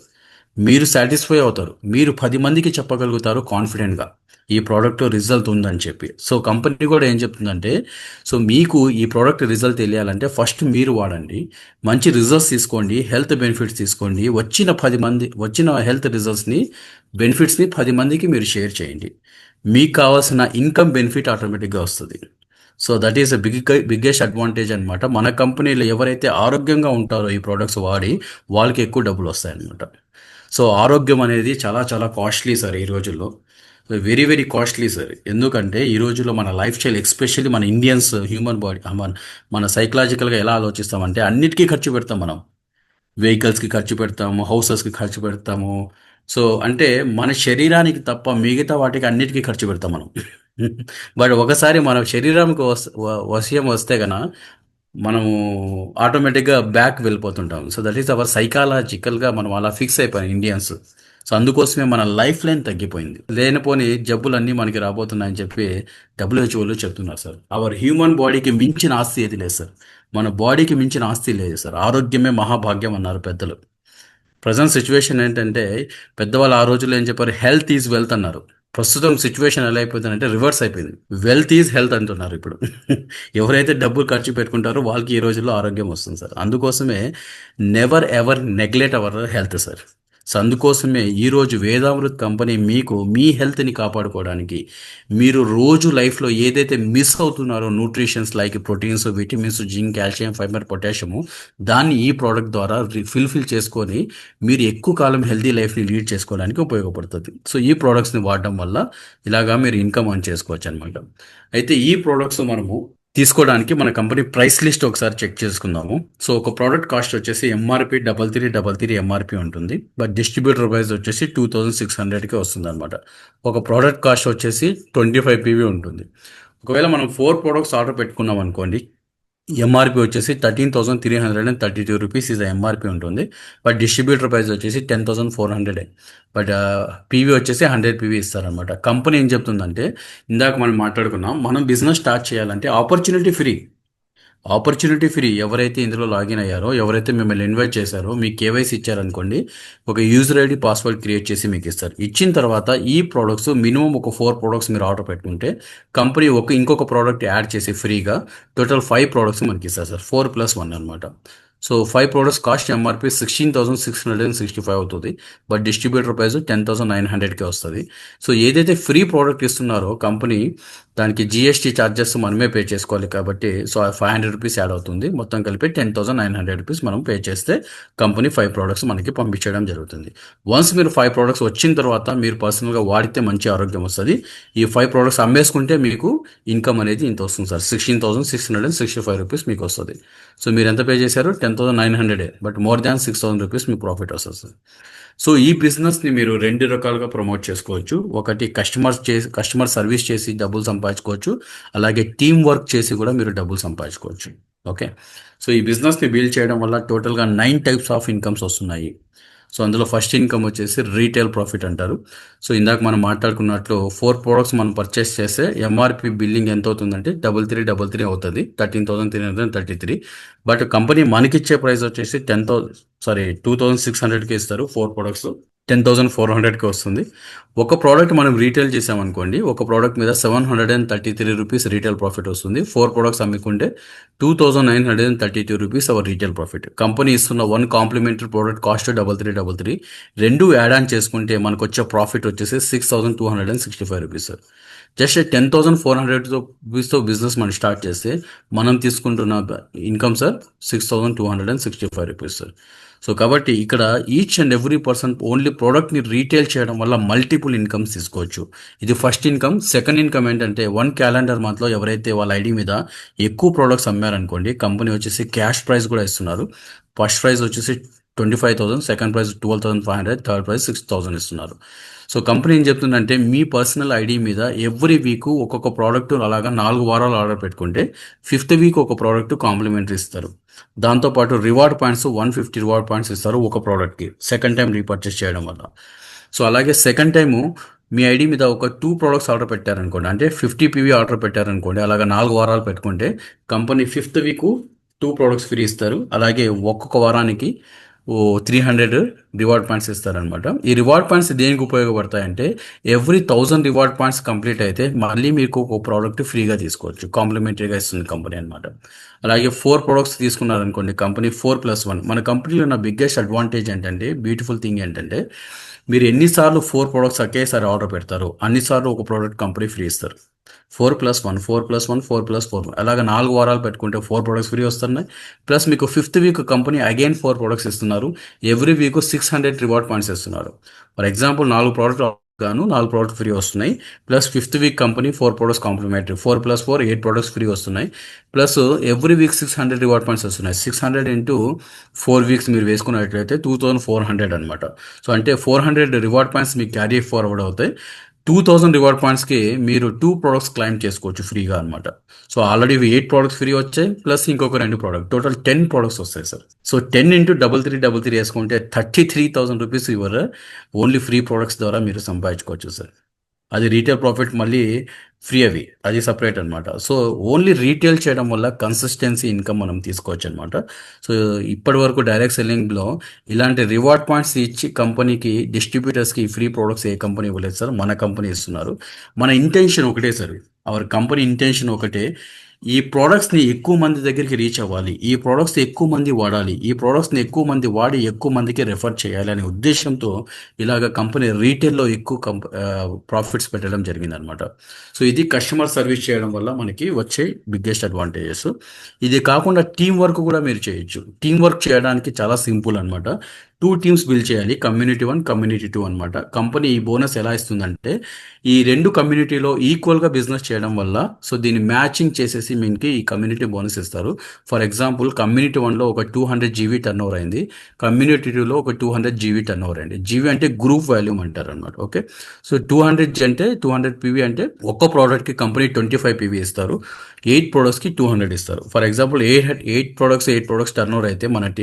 మీరు సాటిస్ఫై అవుతారు, మీరు 10 మందికి చెప్పగలుగుతారు కాన్ఫిడెంట్గా ఈ ప్రోడక్ట్ రిజల్ట్ ఉందని చెప్పి. సో కంపెనీ కూడా ఏం చెప్తుందంటే, సో మీకు ఈ ప్రోడక్ట్ రిజల్ట్ తెలియాలంటే ఫస్ట్ మీరు వాడండి, మంచి రిజల్ట్స్ తీసుకోండి, హెల్త్ బెనిఫిట్స్ తీసుకోండి, వచ్చిన హెల్త్ రిజల్ట్స్ని, బెనిఫిట్స్ని 10 మందికి మీరు షేర్ చేయండి, మీకు కావాల్సిన ఇన్కమ్ బెనిఫిట్ ఆటోమేటిక్గా వస్తుంది. So that is biggest advantage అనమాట. మన కంపెనీలో ఎవరైతే ఆరోగ్యంగా ఉంటారో ఈ ప్రోడక్ట్స్ వాడి, వాళ్ళకి ఎక్కువ డబ్బులు వస్తాయన్నమాట. సో ఆరోగ్యం అనేది చాలా చాలా కాస్ట్లీ సార్ ఈ రోజుల్లో, వెరీ వెరీ కాస్ట్లీ సార్. ఎందుకంటే ఈ రోజుల్లో మన లైఫ్ స్టైల్, ఎస్పెషల్లీ మన ఇండియన్స్ హ్యూమన్ బాడీ, మన సైకలాజికల్గా ఎలా ఆలోచిస్తామంటే అన్నిటికీ ఖర్చు పెడతాం మనం. వెహికల్స్కి ఖర్చు పెడతాము, హౌసెస్కి ఖర్చు పెడతాము. సో అంటే మన శరీరానికి తప్ప మిగతా వాటికి అన్నిటికీ ఖర్చు పెడతాం మనం. బట్ ఒకసారి మన శరీరానికి వశయం వస్తే కనుక మనము ఆటోమేటిక్గా బ్యాక్ వెళ్ళిపోతుంటాం. సో దట్ ఈస్ అవర్ సైకాలజికల్గా మనం అలా ఫిక్స్ అయిపోయాం ఇండియన్స్. సో అందుకోసమే మన లైఫ్ లైన్ తగ్గిపోయింది. లేనిపోని జబ్బులన్నీ మనకి రాబోతున్నాయని చెప్పి డబ్ల్యూహెచ్ఓలు చెప్తున్నారు సార్. అవర్ హ్యూమన్ బాడీకి మించిన ఆస్తి ఏది లేదు సార్. మన బాడీకి మించిన ఆస్తి లేదు సార్. ఆరోగ్యమే మహాభాగ్యం అన్నారు పెద్దలు. ప్రజెంట్ సిచ్యువేషన్ ఏంటంటే, పెద్దవాళ్ళు ఆ రోజుల్లో ఏం చెప్పారు, హెల్త్ ఈజ్ వెల్త్ అన్నారు. ప్రస్తుతం సిచ్యువేషన్ ఎలా అయిపోతుందంటే రివర్స్ అయిపోయింది, వెల్త్ ఈజ్ హెల్త్ అంటున్నారు ఇప్పుడు. ఎవరైతే డబ్బులు ఖర్చు పెట్టుకుంటారో వాళ్ళకి ఈ రోజుల్లో ఆరోగ్యం వస్తుంది సార్. అందుకోసమే never ever neglect our health sir. So అందుకోసమే ఈరోజు వేదామృత్ కంపెనీ మీకు మీ హెల్త్ని కాపాడుకోవడానికి, మీరు రోజు లైఫ్లో ఏదైతే మిస్ అవుతున్నారో nutritions like proteins, vitamins, zinc, calcium, fibre, potassium, దాన్ని ఈ ప్రోడక్ట్ ద్వారా ఫిల్ఫిల్ చేసుకొని మీరు ఎక్కువ కాలం హెల్తీ లైఫ్ని లీడ్ చేసుకోవడానికి ఉపయోగపడుతుంది. సో ఈ ప్రోడక్ట్స్ని వాడడం వల్ల ఇలాగా మీరు ఇన్కమ్ అర్న్ చేసుకోవచ్చు అనమాట. అయితే ఈ ప్రోడక్ట్స్ మనము తీసుకోవడానికి మన కంపెనీ ప్రైస్ లిస్ట్ ఒకసారి చెక్ చేసుకుందాము. సో ఒక ప్రోడక్ట్ కాస్ట్ వచ్చేసి ఎంఆర్పి 3333 ఎంఆర్పి ఉంటుంది, బట్ డిస్ట్రిబ్యూటర్ ప్రైస్ వచ్చేసి 2600కి వస్తుంది అనమాట. ఒక ప్రోడక్ట్ కాస్ట్ వచ్చేసి 25 PV ఉంటుంది. ఒకవేళ మనం 4 ప్రోడక్ట్స్ ఆర్డర్ పెట్టుకున్నాం అనుకోండి, ఎంఆర్పి వచ్చేసి 13,332 రూపీస్ ఇది ఎంఆర్పి ఉంటుంది, బట్ డిస్ట్రిబ్యూటర్ ప్రైస్ వచ్చేసి 10,400. బట్ పీవీ వచ్చేసి 100 PV ఇస్తారనమాట. కంపెనీ ఏం చెప్తుందంటే, ఇందాక మనం మాట్లాడుకున్నాం, మనం బిజినెస్ స్టార్ట్ చేయాలంటే ఆపర్చునిటీ ఫ్రీ. ఎవరైతే ఇందులో లాగిన్ అయ్యారో, ఎవరైతే మిమ్మల్ని ఇన్వైట్ చేశారో, మీకు కేవైసీ ఇచ్చారనుకోండి, ఒక యూజర్ ఐడి పాస్వర్డ్ క్రియేట్ చేసి మీకు ఇస్తారు. ఇచ్చిన తర్వాత ఈ ప్రోడక్ట్స్ మినిమం ఒక 4 ప్రోడక్ట్స్ మీరు ఆర్డర్ పెట్టుకుంటే కంపెనీ ఇంకొక ప్రోడక్ట్ యాడ్ చేసి ఫ్రీగా టోటల్ 5 ప్రోడక్ట్స్ మనకి ఇస్తారు సార్. 4+1 అనమాట. సో 5 ప్రోడక్ట్స్ కాస్ట్ ఎంఆర్పి 16,665 అవుతుంది, బట్ డిస్ట్రిబ్యూటర్ ప్రైస్ 10,900కే వస్తుంది. సో ఏదైతే ఫ్రీ ప్రోడక్ట్ ఇస్తున్నారో కంపెనీ, దానికి జిఎస్టీ ఛార్జెస్ మనమే పే చేసుకోవాలి కాబట్టి, సో 500 రూపీస్ యాడ్ అవుతుంది. మొత్తం కలిపి 10,900 రూపీస్ మనం పే చేస్తే కంపెనీ 5 ప్రోడక్ట్స్ మనకి పంపించడం జరుగుతుంది. వన్స్ మీరు 5 ప్రోడక్ట్స్ వచ్చిన తర్వాత మీరు పర్సనల్గా వాడితే మంచి ఆరోగ్యం వస్తుంది. ఈ 5 ప్రోడక్ట్స్ అమ్మేసుకుంటే మీకు ఇన్కమ్ అనేది ఇంత వస్తుంది సార్. 16,665 రూపీస్ మీకు వస్తుంది. సో మీరు ఎంత పే చేశారు, 10,900, but more than 6,000 rupees me profit వస్తుంది సార్. సో ఈ బిజినెస్ని మీరు 2 రకాలుగా ప్రమోట్ చేసుకోవచ్చు. ఒకటి కస్టమర్ సర్వీస్ చేసి డబ్బులు సంపాదించుకోవచ్చు, అలాగే టీమ్ వర్క్ చేసి కూడా మీరు డబ్బులు సంపాదించుకోవచ్చు. ఓకే, సో ఈ బిజినెస్ని బిల్డ్ చేయడం వల్ల టోటల్గా 9 టైప్స్ ఆఫ్ ఇన్కమ్స్ వస్తున్నాయి. సో అందులో ఫస్ట్ ఇన్కమ్ వచ్చేసి రీటైల్ ప్రాఫిట్ అంటారు. సో ఇందాక మనం మాట్లాడుకున్నట్లు 4 ప్రోడక్ట్స్ మనం పర్చేస్ చేస్తే ఎంఆర్పి బిల్లింగ్ ఎంత అవుతుందంటే 3333 అవుతుంది, 13,333. బట్ కంపెనీ మనకిచ్చే ప్రైస్ వచ్చేసి 2600కి ఇస్తారు 4 ప్రోడక్ట్స్. 10,400కి వస్తుంది. ఒక ప్రోడక్ట్ మనం రీటైల్ చేసామనుకోండి, ఒక ప్రోడక్ట్ మీద 733 రూపీస్ రీటైల్ ప్రాఫిట్ వస్తుంది. 4 ప్రొడక్ట్స్ అమ్ముకుంటే 2,932 rupees our retail profit. Company ఇస్తున్న వన్ కాంప్లిమెంటరీ ప్రోడక్ట్ కాస్ట్ 3333, రెండు యాడ్ ఆన్ చేసుకుంటే మనకు వచ్చే ప్రాఫిట్ వచ్చేసి 6,265 రూపీస్. జస్ట్ 10,400 రూపీస్తో బిజినెస్ మనం స్టార్ట్ చేస్తే మనం తీసుకుంటున్న income sir 6,265 rupees sir. So కాబట్టి ఇక్కడ each and every person only ప్రోడక్ట్ని రీటైల్ చేయడం వల్ల మల్టిపుల్ ఇన్కమ్స్ తీసుకోవచ్చు. ఇది ఫస్ట్ ఇన్కమ్. సెకండ్ ఇన్కమ్ ఏంటంటే 1 క్యాలెండర్ మంత్లో ఎవరైతే వాళ్ళ ఐడి మీద ఎక్కువ ప్రోడక్ట్స్ అమ్మారనుకోండి, కంపెనీ వచ్చేసి క్యాష్ ప్రైజ్ కూడా ఇస్తున్నారు. ఫస్ట్ ప్రైజ్ వచ్చేసి 25,000, సెకండ్ ప్రైజ్ 12,500, థర్డ్ ప్రైజ్ 6,000 ఇస్తున్నారు. సో కంపెనీ ఏం చెప్తుందంటే మీ పర్సనల్ ఐడి మీద ఎవ్రీ వీక్ ఒక్కొక్క ప్రోడక్ట్ అలాగా 4 వారాలు ఆర్డర్ పెట్టుకుంటే 5th వీక్ ఒక ప్రోడక్ట్ కాంప్లిమెంటరీ ఇస్తారు. దాంతోపాటు రివార్డ్ పాయింట్స్ 150 రివార్డ్ పాయింట్స్ ఇస్తారు ఒక ప్రోడక్ట్కి సెకండ్ టైం రీపర్చేస్ చేయడం వల్ల. సో అలాగే సెకండ్ టైము మీ ఐడి మీద ఒక 2 ప్రోడక్ట్స్ ఆర్డర్ పెట్టారనుకోండి, అంటే 50 PV ఆర్డర్ పెట్టారనుకోండి, అలాగా 4 వారాలు పెట్టుకుంటే company 5th week 2 products free ఇస్తారు. అలాగే ఒక్కొక్క వారానికి 300 రివార్డ్ పాయింట్స్ ఇస్తారనమాట. ఈ రివార్డ్ పాయింట్స్ దేనికి ఉపయోగపడతాయంటే ఎవ్రీ 1000 రివార్డ్ పాయింట్స్ కంప్లీట్ అయితే మళ్ళీ మీకు ఒక ప్రోడక్ట్ ఫ్రీగా తీసుకోవచ్చు, కాంప్లిమెంటరీగా ఇస్తుంది కంపెనీ అనమాట. అలాగే 4 ప్రొడక్ట్స్ తీసుకున్నారనుకోండి, కంపెనీ 4+1. మన కంపెనీలో ఉన్న బిగ్గెస్ట్ అడ్వాంటేజ్ ఏంటంటే, బ్యూటిఫుల్ థింగ్ ఏంటంటే, మీరు ఎన్నిసార్లు 4 ప్రొడక్ట్స్ ఒకేసారి ఆర్డర్ పెడతారో అన్నిసార్లు ఒక ప్రోడక్ట్ కంపెనీ ఫ్రీ ఇస్తారు. 4+1, 4+1, 4+4 అలాగా 4 వారాలు పెట్టుకుంటే 4 ప్రొడక్ట్స్ ఫ్రీ వస్తున్నాయి. ప్లస్ మీకు 5th week company again 4 products ఇస్తున్నారు. ఎవ్రీ వీక్ 600 రివార్డ్ పాయింట్స్ ఇస్తున్నారు. ఫర్ ఎగ్జాంపుల్ 4 ప్రోడక్ట్ గాను 4 ప్రోడక్ట్ ఫ్రీ వస్తున్నాయి. Plus 5th week company 4 products complimentary, 4+4 8 products free వస్తున్నాయి. Plus every week 600 reward points వస్తున్నాయి. 600 ఇంటూ 4 వీక్స్ మీరు వేసుకున్నట్లయితే 2,400 అనమాట. సో అంటే 400 రివార్డ్ పాయింట్స్ మీకు క్యారీ ఫార్వర్డ్ అవుతాయి. 2,000 రివార్డ్ పాయింట్స్కి మీరు 2 ప్రొడక్ట్స్ క్లైమ్ చేసుకోవచ్చు ఫ్రీగా అనమాట. సో ఆల్రెడీ 8 ప్రొడక్ట్స్ ఫ్రీ వచ్చాయి, ప్లస్ ఇంకొక 2 ప్రోడక్ట్, టోటల్ 10 ప్రొడక్ట్స్ వస్తాయి సార్. సో 10 ఇంటూ 3333 వేసుకుంటే 33,000 rupees your only free products ద్వారా మీరు సంపాదించుకోవచ్చు సార్. అది రీటైల్ ప్రాఫిట్ మళ్ళీ ఫ్రీ, అది సపరేట్ అనమాట. సో ఓన్లీ రీటైల్ చేయడం వల్ల కన్సిస్టెన్సీ ఇన్కమ్ మనం తీసుకోవచ్చు అనమాట. సో ఇప్పటి వరకు డైరెక్ట్ సెల్లింగ్లో ఇలాంటి రివార్డ్ పాయింట్స్ ఇచ్చి కంపెనీకి డిస్ట్రిబ్యూటర్స్కి ఫ్రీ ప్రోడక్ట్స్ ఏ కంపెనీ ఇవ్వలేదు సార్, మన కంపెనీ ఇస్తున్నారు. మన ఇంటెన్షన్ ఒకటే సార్, అవర్ కంపెనీ ఇంటెన్షన్ ఒకటే, ఈ ప్రోడక్ట్స్ని ఎక్కువ మంది దగ్గరికి రీచ్ అవ్వాలి, ఈ ప్రోడక్ట్స్ ఎక్కువ మంది వాడాలి, ఈ ప్రోడక్ట్స్ని ఎక్కువ మంది వాడి ఎక్కువ మందికి రెఫర్ చేయాలి అనే ఉద్దేశంతో ఇలాగ కంపెనీ రీటైల్లో ఎక్కువ ప్రాఫిట్స్ పెట్టడం జరిగిందనమాట. సో ఇది కస్టమర్ సర్వీస్ చేయడం వల్ల మనకి వచ్చే బిగ్గెస్ట్ అడ్వాంటేజెస్. ఇది కాకుండా టీం వర్క్ కూడా మీరు చేయొచ్చు. టీం వర్క్ చేయడానికి చాలా సింపుల్ అనమాట. 2 టీమ్స్ బిల్డ్ చేయాలి, కమ్యూనిటీ 1, కమ్యూనిటీ 2 అనమాట. కంపెనీ ఈ బోనస్ ఎలా ఇస్తుందంటే, ఈ 2 కమ్యూనిటీలో ఈక్వల్గా బిజినెస్ చేయడం వల్ల సో దీన్ని మ్యాచింగ్ చేసేసి మీకు ఈ కమ్యూనిటీ బోనస్ ఇస్తారు. ఫర్ ఎగ్జాంపుల్ కమ్యూనిటీ 1లో ఒక 200 GB టర్న్ ఓవర్ అయింది, కమ్యూనిటీ 2లో ఒక 200 GB టర్న్ ఓవర్ అయింది. జీవీ అంటే గ్రూప్ వాల్యూమ్ అంటారు అనమాట. ఓకే, సో 200 అంటే 200 PV అంటే ఒక్క ప్రోడక్ట్కి కంపెనీ 25 PV ఇస్తారు, 8 ప్రోడక్ట్స్కి 200 ఇస్తారు. For example 8 products turn over అయితే మన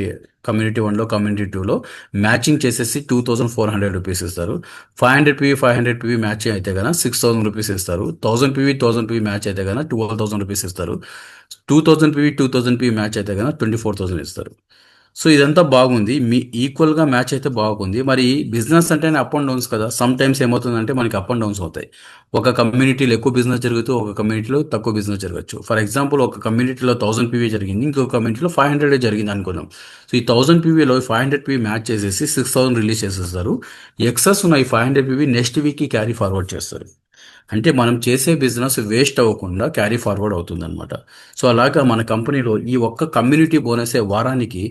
కమ్యూనిటీ 1లో కమ్యూనిటీ 2లో మ్యాచింగ్ చేసేసి 2,400 రూపీస్ ఇస్తారు. 500 PV మ్యాచ్ అయితే కనుక 6,000 రూపీస్ ఇస్తారు. 1,000 PV మ్యాచ్ అయితే కనుక 12,000 రూపీస్ ఇస్తారు. 2,000 PV మ్యాచ్ అయితే కనుక 24,000 ఇస్తారు. సో ఇదంతా బాగుంది, మీ ఈక్వల్గా మ్యాచ్ అయితే బాగుంది. మరి బిజినెస్ అంటేనే అప్ అండ్ డౌన్స్ కదా, సమ్ టైమ్స్ ఏమవుతుందంటే మనకి అప్ అండ్ డౌన్స్ అవుతాయి. ఒక కమ్యూనిటీలో ఎక్కువ బిజినెస్ జరుగుతూ ఒక కమ్యూనిటీలో తక్కువ బిజినెస్ జరగచ్చు. ఫర్ ఎగ్జాంపుల్ ఒక కమ్యూనిటీలో 1,000 PV జరిగింది, ఇంకొక కమ్యూనిటీలో 500 జరిగింది అనుకుందాం. సో ఈ 1,000 PVలో 500 PV మ్యాచ్ చేసేసి 6,000 రిలీజ్ చేసేస్తారు. ఎక్సెస్ ఉన్న ఈ 500 PV నెక్స్ట్ వీక్కి క్యారీ ఫార్వర్డ్ చేస్తారు. అంటే మనం చేసే బిజినెస్ వేస్ట్ అవ్వకుండా క్యారీ ఫార్వర్డ్ అవుతుందన్నమాట. సో అలాగా మన కంపెనీలో ఈ ఒక్క కమ్యూనిటీ బోనసే వారానికి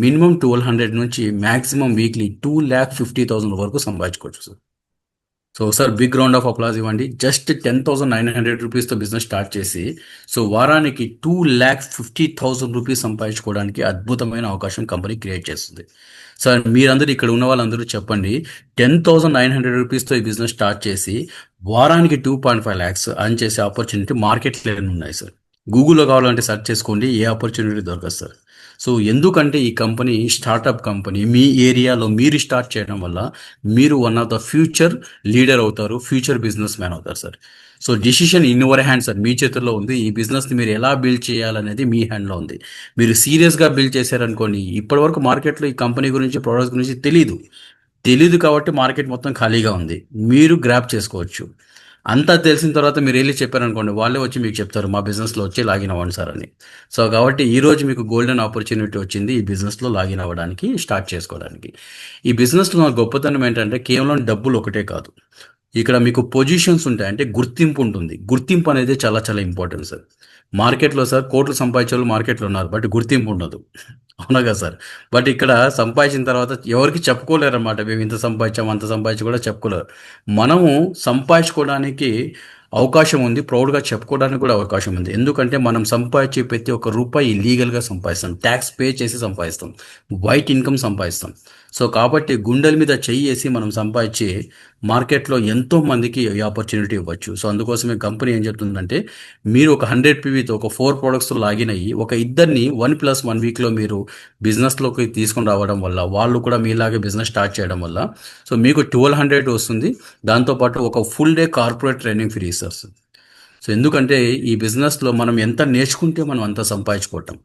మినిమం 1,200 నుంచి మ్యాక్సిమం వీక్లీ 2,50,000 వరకు సంపాదించుకోవచ్చు sir. So sir big round of applause ఇవ్వండి. జస్ట్ 10,900 రూపీస్తో బిజినెస్ స్టార్ట్ చేసి సో వారానికి 2,50,000 రూపీస్ సంపాదించుకోవడానికి అద్భుతమైన అవకాశం కంపెనీ క్రియేట్ చేస్తుంది. సార్ మీరందరూ ఇక్కడ ఉన్న వాళ్ళందరూ చెప్పండి, 10,900 రూపీస్తో ఈ బిజినెస్ స్టార్ట్ చేసి వారానికి 2.5 lakhs అని చేసే ఆపర్చునిటీ మార్కెట్లో ఉన్నాయి సార్. గూగుల్లో కావాలంటే సెర్చ్ చేసుకోండి, ఏ ఆపర్చునిటీ దొరకదు సార్. సో ఎందుకంటే ఈ కంపెనీ స్టార్టప్ కంపెనీ, మీ ఏరియాలో మీరు స్టార్ట్ చేయడం వల్ల మీరు one of the future leader అవుతారు, ఫ్యూచర్ బిజినెస్ మ్యాన్ అవుతారు sir. So decision in your hand sir, మీ చేతుల్లో ఉంది. ఈ బిజినెస్ని మీరు ఎలా బిల్డ్ చేయాలనేది మీ హ్యాండ్లో ఉంది. మీరు సీరియస్గా బిల్డ్ చేశారనుకోండి, ఇప్పటివరకు మార్కెట్లో ఈ కంపెనీ గురించి, ప్రోడక్ట్స్ గురించి తెలియదు, తెలీదు కాబట్టి మార్కెట్ మొత్తం ఖాళీగా ఉంది. మీరు గ్రాప్ చేసుకోవచ్చు. అంతా తెలిసిన తర్వాత మీరు వెళ్ళి చెప్పారనుకోండి, వాళ్ళే వచ్చి మీకు చెప్తారు, మా బిజినెస్‌లో వచ్చి లాగిన్ అవ్వండి సార్ అని. సో, కాబట్టి ఈరోజు మీకు గోల్డెన్ ఆపర్చునిటీ వచ్చింది ఈ బిజినెస్‌లో లాగిన్ అవ్వడానికి, స్టార్ట్ చేసుకోవడానికి. ఈ బిజినెస్‌లో నా గొప్పతనం ఏంటంటే కేవలం డబ్బులు ఒకటే కాదు. ఇక్కడ మీకు పొజిషన్స్ ఉంటాయి. అంటే గుర్తింపు ఉంటుంది. గుర్తింపు అనేది చాలా చాలా ఇంపార్టెంట్ సార్. మార్కెట్‌లో సార్ కోట్లు సంపాదించేవాళ్ళు మార్కెట్‌లో ఉన్నారు. బట్ గుర్తింపు ఉండదు. అవునా కదా సార్? బట్ ఇక్కడ సంపాదించిన తర్వాత ఎవరికీ చెప్పుకోలేరన్నమాట. మేము ఇంత సంపాదించాం, అంత సంపాదించాం కూడా చెప్పుకోలేరు. మనము సంపాదించుకోవడానికి అవకాశం ఉంది. ప్రౌడ్‌గా చెప్పుకోవడానికి కూడా అవకాశం ఉంది. ఎందుకంటే మనం సంపాదించే ప్రతి ఒక్క రూపాయి లీగల్‌గా సంపాదిస్తాం. టాక్స్ పే చేసి సంపాదిస్తాం. వైట్ ఇన్‌కమ్ సంపాదిస్తాం. సో, కాబట్టి గుండెల మీద చెయ్యేసి మనం సంపాదించి మార్కెట్‌లో ఎంతో మందికి ఈ ఆపర్చునిటీ ఇవ్వచ్చు. సో, అందుకోసమే కంపెనీ ఏం చెప్తుందంటే, మీరు ఒక 100 పీవీతో ఒక 4 ప్రొడక్ట్స్‌తో లాగిన్ అయ్యి, ఒక ఇద్దరిని 1+1 వీక్‌లో మీరు బిజినెస్‌లోకి తీసుకొని రావడం వల్ల, వాళ్ళు కూడా మీలాగే బిజినెస్ స్టార్ట్ చేయడం వల్ల, సో, మీకు 1200 వస్తుంది. దాంతో పాటు ఒక full day corporate training free ఇస్తారు సార్. సో, ఎందుకంటే ఈ బిజినెస్‌లో మనం ఎంత నేర్చుకుంటే మనం అంత సంపాదించుకోవటం.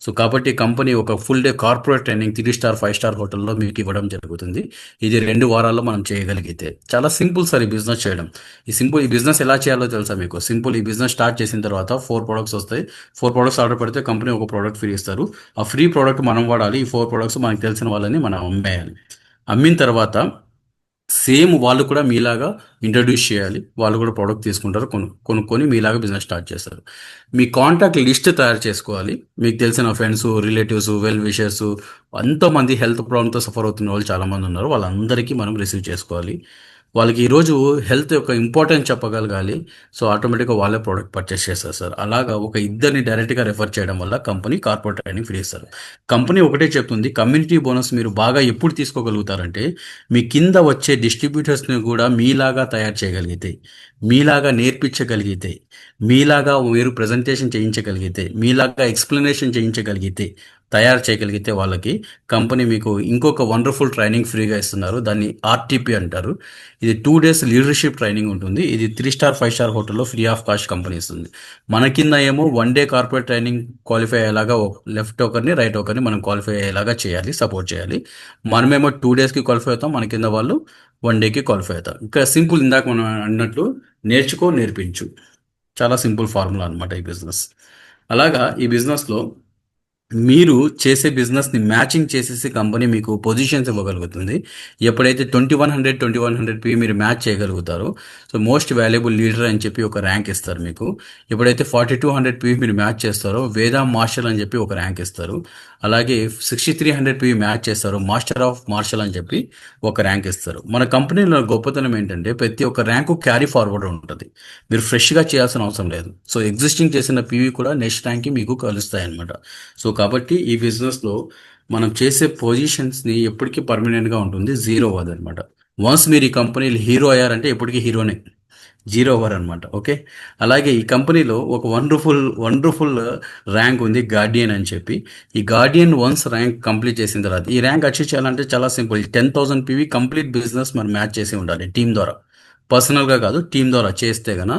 సో, కాబట్టి కంపెనీ ఒక full day corporate training 3 star, 5 star హోటల్‌లో మీకు ఇవ్వడం జరుగుతుంది. ఇది 2 వారాల్లో మనం చేయగలిగితే. చాలా సింపుల్ సార్ ఈ బిజినెస్ చేయడం. ఈ బిజినెస్ ఎలా చేయాలో తెలుసా మీకు? సింపుల్. ఈ బిజినెస్ స్టార్ట్ చేసిన తర్వాత 4 ప్రొడక్ట్స్ వస్తాయి. 4 ప్రొడక్ట్స్ ఆర్డర్ పెడితే కంపెనీ ఒక ప్రొడక్ట్ ఫ్రీ ఇస్తారు. ఆ ఫ్రీ ప్రొడక్ట్ మనం వాడాలి. ఈ 4 ప్రొడక్ట్స్ మనకు తెలిసిన వాళ్ళని మనం అమ్మేయాలి. అమ్మిన తర్వాత సేమ్ వాళ్ళు కూడా మీలాగా ఇంట్రడ్యూస్ చేయాలి. వాళ్ళు కూడా ప్రొడక్ట్ తీసుకుంటారు. కొనుక్కొని మీలాగా బిజినెస్ స్టార్ట్ చేస్తారు. మీ కాంటాక్ట్ లిస్ట్ తయారు చేసుకోవాలి. మీకు తెలిసిన ఫ్రెండ్స్, రిలేటివ్స్, వెల్ విషర్స్, ఎంతోమంది హెల్త్ ప్రాబ్లమ్‌తో సఫర్ అవుతున్న వాళ్ళు చాలామంది ఉన్నారు. వాళ్ళందరికీ మనం రిసీవ్ చేసుకోవాలి. వాళ్ళకి ఈరోజు హెల్త్ యొక్క ఇంపార్టెన్స్ చెప్పగలగాలి. సో, ఆటోమేటిక్‌గా వాళ్ళే ప్రొడక్ట్ పర్చేస్ చేస్తారు సార్. అలాగా ఒక ఇద్దరిని డైరెక్ట్‌గా రిఫర్ చేయడం వల్ల కంపెనీ కార్పొరేట్ ట్రైనింగ్ ఫ్రీ ఇస్తారు. కంపెనీ ఒకటే చెప్తుంది, కమ్యూనిటీ బోనస్ మీరు బాగా ఎప్పుడు తీసుకోగలుగుతారంటే, మీ కింద వచ్చే డిస్ట్రిబ్యూటర్స్‌ని కూడా మీలాగా తయారు చేయగలిగితే, మీలాగా నేర్పించగలిగితే, మీలాగా మీరు ప్రెజెంటేషన్ చేయించగలిగితే, మీలాగా ఎక్స్‌ప్లనేషన్ చేయించగలిగితే, తయారు చేయగలిగితే వాళ్ళకి కంపెనీ మీకు ఇంకొక వండర్‌ఫుల్ ట్రైనింగ్ ఫ్రీగా ఇస్తున్నారు. దాన్ని ఆర్‌టిపి అంటారు. ఇది 2 డేస్ లీడర్‌షిప్ ట్రైనింగ్ ఉంటుంది. ఇది 3 స్టార్, 5 స్టార్ హోటల్‌లో ఫ్రీ ఆఫ్ కాస్ట్ కంపెనీ ఇస్తుంది. మన కింద ఏమో 1 డే కార్పొరేట్ ట్రైనింగ్ క్వాలిఫై అయ్యేలాగా లెఫ్ట్ ఒకరిని, రైట్ ఒకరిని మనం క్వాలిఫై అయ్యేలాగా చేయాలి, సపోర్ట్ చేయాలి. మనమేమో 2 డేస్‌కి క్వాలిఫై అవుతాం. మన కింద వాళ్ళు 1 డేకి క్వాలిఫై అవుతారు. ఇక్కడ సింపుల్, ఇందాక మనం అన్నట్లు నేర్చుకో, నేర్పించు. చాలా సింపుల్ ఫార్ములా అనమాట ఈ బిజినెస్. అలాగా ఈ బిజినెస్‌లో మీరు చేసే బిజినెస్‌ని మ్యాచింగ్ చేసేసి కంపెనీ మీకు పొజిషన్స్ ఇవ్వగలుగుతుంది. ఎప్పుడైతే 2100, 2100 మీరు మ్యాచ్ చేయగలుగుతారో, సో, మోస్ట్ వాల్యుబుల్ లీడర్ అని చెప్పి ఒక ర్యాంక్ ఇస్తారు మీకు. ఎప్పుడైతే 4200 మీరు మ్యాచ్ చేస్తారో, వేదా మార్షల్ అని చెప్పి ఒక ర్యాంక్ ఇస్తారు. అలాగే 6300 మ్యాచ్ చేస్తారో, మాస్టర్ ఆఫ్ మార్షల్ అని చెప్పి ఒక ర్యాంక్ ఇస్తారు. మన కంపెనీలో గొప్పతనం ఏంటంటే ప్రతి ఒక్క ర్యాంకు క్యారీ ఫార్వర్డ్ ఉంటది. మీరు ఫ్రెష్‌గా చేయాల్సిన అవసరం లేదు. సో, ఎగ్జిస్టింగ్ చేసిన పీవీ కూడా నెక్స్ట్ ర్యాంక్‌కి మీకు కలుస్తాయన్నమాట. సో, కాబట్టి ఈ బిజినెస్‌లో మనం చేసే పొజిషన్స్‌ని ఎప్పటికీ పర్మనెంట్‌గా ఉంటుంది. జీరో అవ్వదనమాట. వన్స్ మీరు ఈ కంపెనీలో హీరో అయ్యారంటే ఎప్పటికీ హీరోనే. జీరో అవ్వరనమాట. ఓకే. అలాగే ఈ కంపెనీలో ఒక వండర్‌ఫుల్ ర్యాంక్ ఉంది, గార్డియన్ అని చెప్పి. ఈ గార్డియన్ వన్స్ ర్యాంక్ కంప్లీట్ చేసిన తర్వాత, ఈ ర్యాంక్ అచీవ్ చేయాలంటే చాలా సింపుల్. 10,000 పీవీ కంప్లీట్ బిజినెస్ మనం మ్యాచ్ చేసి ఉండాలి టీమ్ ద్వారా. పర్సనల్‌గా కాదు, టీమ్ ద్వారా చేస్తే గన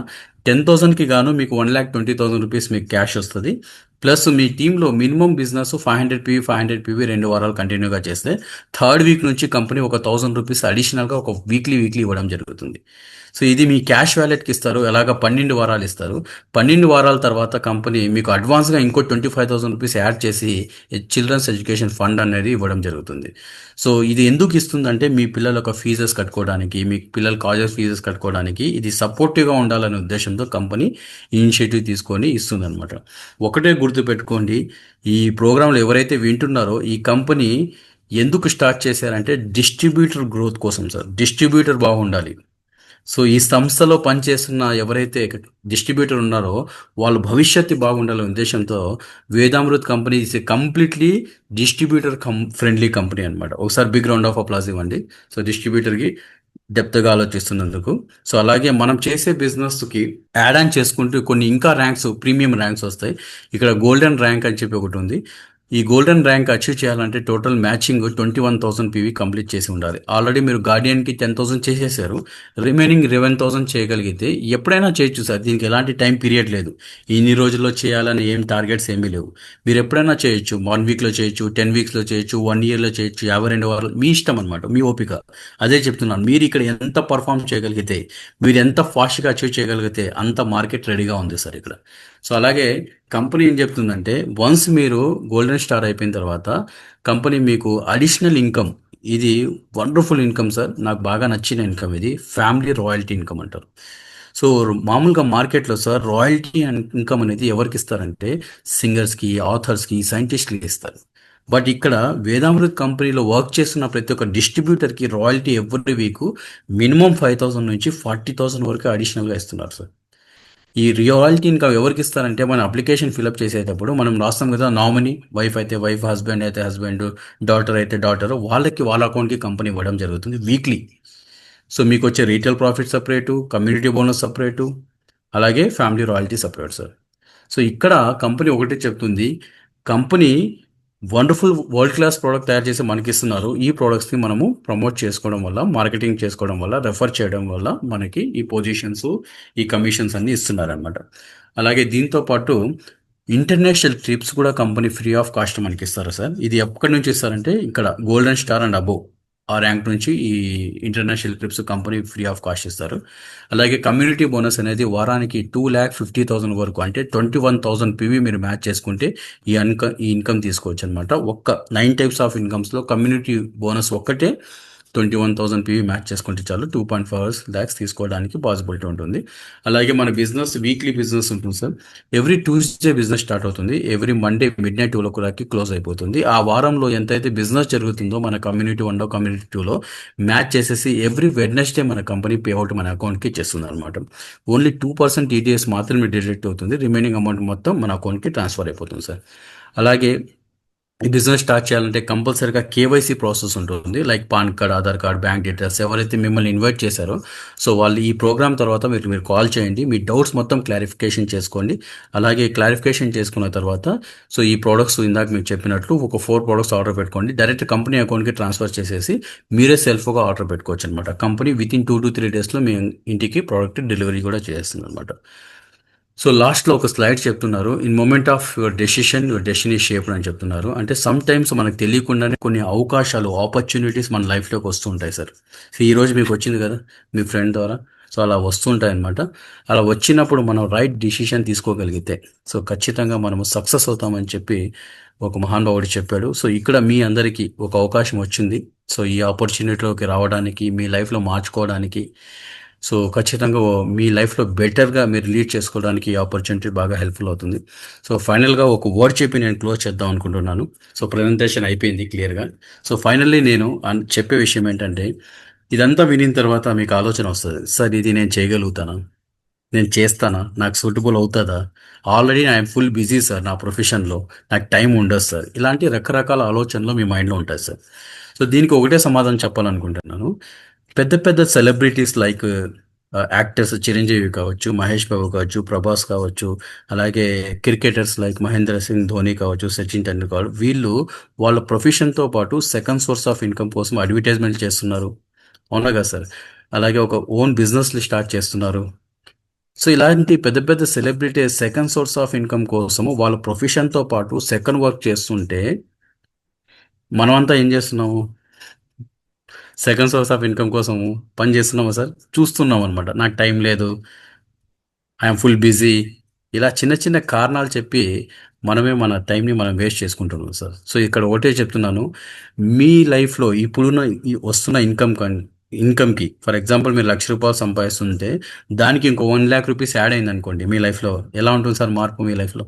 10,000కి గాను మీకు 1,20,000 మీకు క్యాష్ వస్తది. ప్లస్ మీ టీమ్‌లో మినిమమ్ బిజినెస్ 500 500 2 వారాలు కంటిన్యూగా చేస్తే, థర్డ్ వీక్ నుంచి కంపెనీ ఒక ₹1,000 అడిషనల్‌గా ఒక వీక్లీ ఇవ్వడం జరుగుతుంది. సో, ఇది మీ క్యాష్ వాలెట్‌కి ఇస్తారు. ఎలాగా 12 వారాలు ఇస్తారు. 12 వారాల తర్వాత కంపెనీ మీకు అడ్వాన్స్‌గా ఇంకో ₹25,000 యాడ్ చేసి చిల్డ్రన్స్ ఎడ్యుకేషన్ ఫండ్ అనేది ఇవ్వడం జరుగుతుంది. సో, ఇది ఎందుకు ఇస్తుందంటే మీ పిల్లల యొక్క ఫీజెస్ కట్టుకోవడానికి, మీ పిల్లల కాలేజ్ ఫీజెస్ కట్టుకోవడానికి ఇది సపోర్టివ్‌గా ఉండాలనే ఉద్దేశంతో కంపెనీ ఇనిషియేటివ్ తీసుకొని ఇస్తుందన్నమాట. ఒకటే గుర్తుపెట్టుకోండి, ఈ ప్రోగ్రామ్‌లో ఎవరైతే వింటున్నారో ఈ కంపెనీ ఎందుకు స్టార్ట్ చేశారంటే డిస్ట్రిబ్యూటర్ గ్రోత్ కోసం సార్. డిస్ట్రిబ్యూటర్ బాగుండాలి. సో, ఈ సంస్థలో పనిచేస్తున్న ఎవరైతే డిస్ట్రిబ్యూటర్ ఉన్నారో వాళ్ళ భవిష్యత్తు బాగుండాలనే ఉద్దేశంతో Vedamrut company is a completely distributor friendly company అనమాట. ఒకసారి బిగ్ రౌండ్ ఆఫ్ అప్లాజ్ ఇవ్వండి. సో, డిస్ట్రిబ్యూటర్‌కి డెప్త్‌గా ఆలోచిస్తున్నందుకు. సో, అలాగే మనం చేసే బిజినెస్‌కి యాడ్ ఆన్ చేసుకుంటూ కొన్ని ఇంకా ర్యాంక్స్, ప్రీమియం ర్యాంక్స్ వస్తాయి. ఇక్కడ గోల్డెన్ ర్యాంక్ అని చెప్పి ఒకటి ఉంది. ఈ గోల్డెన్ ర్యాంక్ అచీవ్ చేయాలంటే టోటల్ మ్యాచింగ్ 21,000 పీవీ కంప్లీట్ చేసి ఉండాలి. ఆల్రెడీ మీరు గార్డియన్కి 10,000 చేసేసారు. రిమైనింగ్ 11,000 చేయగలిగితే ఎప్పుడైనా చేయొచ్చు సార్. దీనికి ఎలాంటి టైం పీరియడ్ లేదు. ఇన్ని రోజుల్లో చేయాలని ఏం టార్గెట్స్ ఏమీ లేవు. మీరు ఎప్పుడైనా చేయొచ్చు. 1 వీక్లో చేయొచ్చు, 10 వీక్స్లో చేయొచ్చు, 1 ఇయర్లో చేయొచ్చు, 52 వారాలు మీ ఇష్టం అనమాట, మీ ఓపిక. అదే చెప్తున్నాను, మీరు ఇక్కడ ఎంత పర్ఫామ్ చేయగలిగితే, మీరు ఎంత ఫాస్ట్గా అచీవ్ చేయగలిగితే అంత మార్కెట్ రెడీగా ఉంది సార్ ఇక్కడ. సో అలాగే కంపెనీ ఏం చెప్తుందంటే, వన్స్ మీరు గోల్డెన్ స్టార్ అయిపోయిన తర్వాత కంపెనీ మీకు అడిషనల్ ఇన్కమ్, ఇది వండర్ఫుల్ ఇన్కమ్ సార్. నాకు బాగా నచ్చిన ఇన్కమ్ ఇది, ఫ్యామిలీ రాయల్టీ ఇన్కమ్ అంటారు. సో మామూలుగా మార్కెట్లో సార్ రాయల్టీ ఇన్కమ్ అనేది ఎవరికి ఇస్తారంటే సింగర్స్కి, ఆథర్స్కి, సైంటిస్ట్లకి ఇస్తారు. బట్ ఇక్కడ వేదామృత్ కంపెనీలో వర్క్ చేస్తున్న ప్రతి ఒక్క డిస్ట్రిబ్యూటర్కి రాయల్టీ ఎవ్రీ వీక్ మినిమం 5,000 నుంచి 40,000 వరకు అడిషనల్గా ఇస్తున్నారు సార్. ఈ రియాలిటీ ఇన్కమ్ ఎవరికి ఇస్తారంటే, మన అప్లికేషన్ ఫిలప్ చేసేటప్పుడు మనం రాస్తాం కదా, నామినీ వైఫ్ అయితే వైఫ్, హస్బెండ్ అయితే హస్బెండ్, డాటర్ అయితే డాటర్, వాళ్ళకి వాళ్ళ అకౌంట్కి కంపెనీ ఇవ్వడం జరుగుతుంది వీక్లీ. సో మీకు వచ్చే retail profit separate, community bonus separate, అలాగే family royalty separate sir. So ఇక్కడ కంపెనీ ఒకటే చెప్తుంది, company wonderful world class product తయారు చేసి మనకి ఇస్తున్నారు. ఈ ప్రోడక్ట్స్ని మనము ప్రమోట్ చేసుకోవడం వల్ల, మార్కెటింగ్ చేసుకోవడం వల్ల, రెఫర్ చేయడం వల్ల మనకి ఈ పొజిషన్స్, ఈ కమిషన్స్ అన్నీ ఇస్తున్నారనమాట. అలాగే దీంతో పాటు ఇంటర్నేషనల్ ట్రిప్స్ కూడా కంపెనీ ఫ్రీ ఆఫ్ కాస్ట్ మనకి ఇస్తారు సార్. ఇది ఎక్కడి నుంచి ఇస్తారంటే, ఇక్కడ గోల్డెన్ స్టార్ అండ్ అబోవ్ ఆ ర్యాంక్ నుంచి ఈ international trips company free of cost ఇస్తారు. అలాగే కమ్యూనిటీ బోనస్ అనేది వారానికి 2,50,000 వరకు, అంటే 21,000 పీవీ మీరు మ్యాచ్ చేసుకుంటే ఈ ఇన్కమ్ తీసుకోవచ్చు అనమాట. 9 టైప్స్ ఆఫ్ ఇన్కమ్స్లో కమ్యూనిటీ బోనస్ ఒక్కటే 21,000 పీవీ మ్యాచ్ చేసుకుంటే చాలు 2.5 lakhs తీసుకోవడానికి పాసిబిలిటీ ఉంటుంది. అలాగే మన బిజినెస్ వీక్లీ బిజినెస్ ఉంటుంది sir. Every Tuesday business start అవుతుంది. ఎవ్రీ మండే మిడ్ నైట్ 2 o'clockకి క్లోజ్ అయిపోతుంది. ఆ వారంలో ఎంతైతే బిజినెస్ జరుగుతుందో మన కమ్యూనిటీ 1 కమ్యూనిటీ 2లో మ్యాచ్ చేసేసి ఎవ్రీ వెడ్నెస్డే మన కంపెనీ పేఅవుట్ మన అకౌంట్కి ఇచ్చేస్తుంది అనమాట. ఓన్లీ 2% టీడీఎస్ మాత్రమే డిడక్ట్ అవుతుంది. రిమైనింగ్ అమౌంట్ మొత్తం మన అకౌంట్కి ట్రాన్స్ఫర్ అయిపోతుంది సార్. అలాగే ఈ బిజినెస్ స్టార్ట్ చేయాలంటే కంపల్సరీగా కేవైసీ ప్రాసెస్ ఉంటుంది. Like pan card, Aadhaar card, bank details. ఎవరైతే మిమ్మల్ని ఇన్వైట్ చేశారో సో వాళ్ళు ఈ ప్రోగ్రామ్ తర్వాత మీరు కాల్ చేయండి, మీ డౌట్స్ మొత్తం క్లారిఫికేషన్ చేసుకోండి. అలాగే క్లారిఫికేషన్ చేసుకున్న తర్వాత సో ఈ ప్రోడక్ట్స్ ఇందాక మీకు చెప్పినట్లు ఒక 4 ప్రోడక్ట్స్ ఆర్డర్ పెట్టుకోండి. డైరెక్ట్ కంపెనీ అకౌంట్కి ట్రాన్స్ఫర్ చేసేసి మీరే సెల్ఫ్గా ఆర్డర్ పెట్టుకోవచ్చు అనమాట. కంపెనీ వితిన్ 2 to 3 daysలో మీ ఇంటికి ప్రోడక్ట్ డెలివరీ కూడా చేస్తుంది అనమాట. సో లాస్ట్లో ఒక స్లైడ్ చెప్తున్నారు, in moment of your decision your destiny shaped అని చెప్తున్నారు. అంటే సమ్ టైమ్స్ మనకు తెలియకుండానే కొన్ని అవకాశాలు, ఆపర్చునిటీస్ మన లైఫ్లోకి వస్తూ ఉంటాయి సార్. సో ఈరోజు మీకు వచ్చింది కదా మీ ఫ్రెండ్ ద్వారా, సో అలా వస్తుంటాయి అనమాట. అలా వచ్చినప్పుడు మనం రైట్ డిసిషన్ తీసుకోగలిగితే సో ఖచ్చితంగా మనము సక్సెస్ అవుతామని చెప్పి ఒక మహానుభావుడు చెప్పాడు. సో ఇక్కడ మీ అందరికీ ఒక అవకాశం వచ్చింది. సో ఈ ఆపర్చునిటీలోకి రావడానికి, మీ లైఫ్లో మార్చుకోవడానికి, సో ఖచ్చితంగా మీ లైఫ్లో బెటర్గా మీరు లీడ్ చేసుకోవడానికి ఈ ఆపర్చునిటీ బాగా హెల్ప్ఫుల్ అవుతుంది. సో ఫైనల్గా ఒక వర్డ్ చెప్పి నేను క్లోజ్ చేద్దాం అనుకుంటున్నాను. సో ప్రజెంటేషన్ అయిపోయింది క్లియర్గా. సో ఫైనల్లీ నేను చెప్పే విషయం ఏంటంటే, ఇదంతా వినిన తర్వాత మీకు ఆలోచన వస్తుంది, సార్ ఇది నేను చేయగలుగుతానా, నేను చేస్తానా, నాకు సూటబుల్ అవుతుందా, already I'm full busy sir నా ప్రొఫెషన్లో, నాకు టైం ఉండదు సార్, ఇలాంటి రకరకాల ఆలోచనలు మీ మైండ్లో ఉంటాయి సార్. సో దీనికి ఒకటే సమాధానం చెప్పాలనుకుంటున్నాను. పెద్ద పెద్ద సెలబ్రిటీస్ లైక్ యాక్టర్స్ చిరంజీవి కావచ్చు, మహేష్ బాబు కావచ్చు, ప్రభాస్ కావచ్చు, అలాగే క్రికెటర్స్ లైక్ మహేంద్ర సింగ్ ధోని కావచ్చు, సచిన్ టెండూల్కర్, వీళ్ళు వాళ్ళ ప్రొఫెషన్తో పాటు సెకండ్ సోర్స్ ఆఫ్ ఇన్కమ్ కోసం అడ్వర్టైజ్మెంట్ చేస్తున్నారు, అవునా కదా సార్. అలాగే ఒక ఓన్ బిజినెస్లు స్టార్ట్ చేస్తున్నారు. సో ఇలాంటి పెద్ద పెద్ద celebrity second source of income కోసము వాళ్ళ ప్రొఫెషన్తో పాటు సెకండ్ వర్క్ చేస్తుంటే మనమంతా ఏం చేస్తున్నాము, సెకండ్ సోర్స్ ఆఫ్ ఇన్కమ్ కోసం పని చేస్తున్నామా సార్, చూస్తున్నాం అనమాట. నాకు టైం లేదు, ఐఎమ్ ఫుల్ బిజీ, ఇలా చిన్న చిన్న కారణాలు చెప్పి మనమే మన టైంని మనం వేస్ట్ చేసుకుంటున్నాం సార్. సో ఇక్కడ ఒకటే చెప్తున్నాను, మీ లైఫ్లో ఇప్పుడున్న వస్తున్న ఇన్కమ్కి ఫర్ ఎగ్జాంపుల్ మీరు ₹1,00,000 సంపాదిస్తుంటే దానికి ఇంకో ₹1,00,000 యాడ్ అయింది అనుకోండి, మీ లైఫ్లో ఎలా ఉంటుంది సార్ మార్పు? మీ లైఫ్లో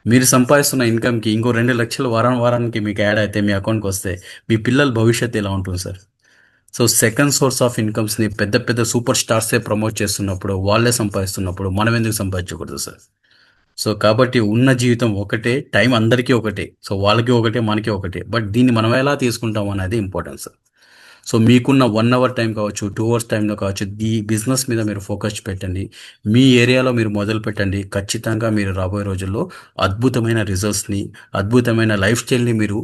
మీరు సంపాదిస్తున్న ఇన్కమ్కి ఇంకో 2,00,000 వారానికి మీకు యాడ్ అయితే మీ అకౌంట్కి వస్తే మీ పిల్లల భవిష్యత్తు ఎలా ఉంటుంది sir? So second source of ఇన్కమ్స్ని పెద్ద పెద్ద సూపర్ స్టార్సే ప్రమోట్ చేస్తున్నప్పుడు, వాళ్ళే సంపాదిస్తున్నప్పుడు మనం ఎందుకు సంపాదించకూడదు సార్? సో కాబట్టి ఉన్న జీవితం ఒకటే, టైం అందరికీ ఒకటే. సో వాళ్ళకి ఒకటే, మనకి ఒకటే. బట్ దీన్ని మనం ఎలా తీసుకుంటాం అనేది ఇంపార్టెంట్ సార్. సో మీకున్న 1 అవర్ టైం కావచ్చు, 2 అవర్స్ టైంలో కావచ్చు, ఈ బిజినెస్ మీద మీరు ఫోకస్ పెట్టండి. మీ ఏరియాలో మీరు మొదలు పెట్టండి. ఖచ్చితంగా మీరు రాబోయే రోజుల్లో అద్భుతమైన రిజల్ట్స్‌ని, అద్భుతమైన లైఫ్ స్టైల్‌ని మీరు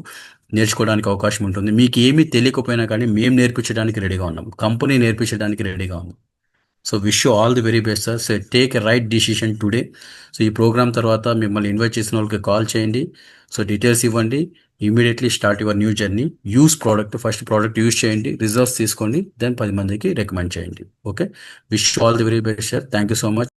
నేర్చుకోవడానికి అవకాశం ఉంటుంది. మీకేమీ తెలియకపోయినా కానీ మేము నేర్పించడానికి రెడీగా ఉన్నాం. కంపెనీ నేర్పించడానికి రెడీగా ఉంది. So wish you all the very best sir. So take a right decision today. So ఈ ప్రోగ్రామ్ తర్వాత మిమ్మల్ని ఇన్వైట్ చేసిన వాళ్ళకి కాల్ చేయండి. సో డీటెయిల్స్ ఇవ్వండి. Immediately start your new journey. Use product, first product use చేయండి, రిజల్ట్స్ తీసుకోండి, then 10 మందికి రికమెండ్ చేయండి. Okay, wish all the very best sir. Thank you so much.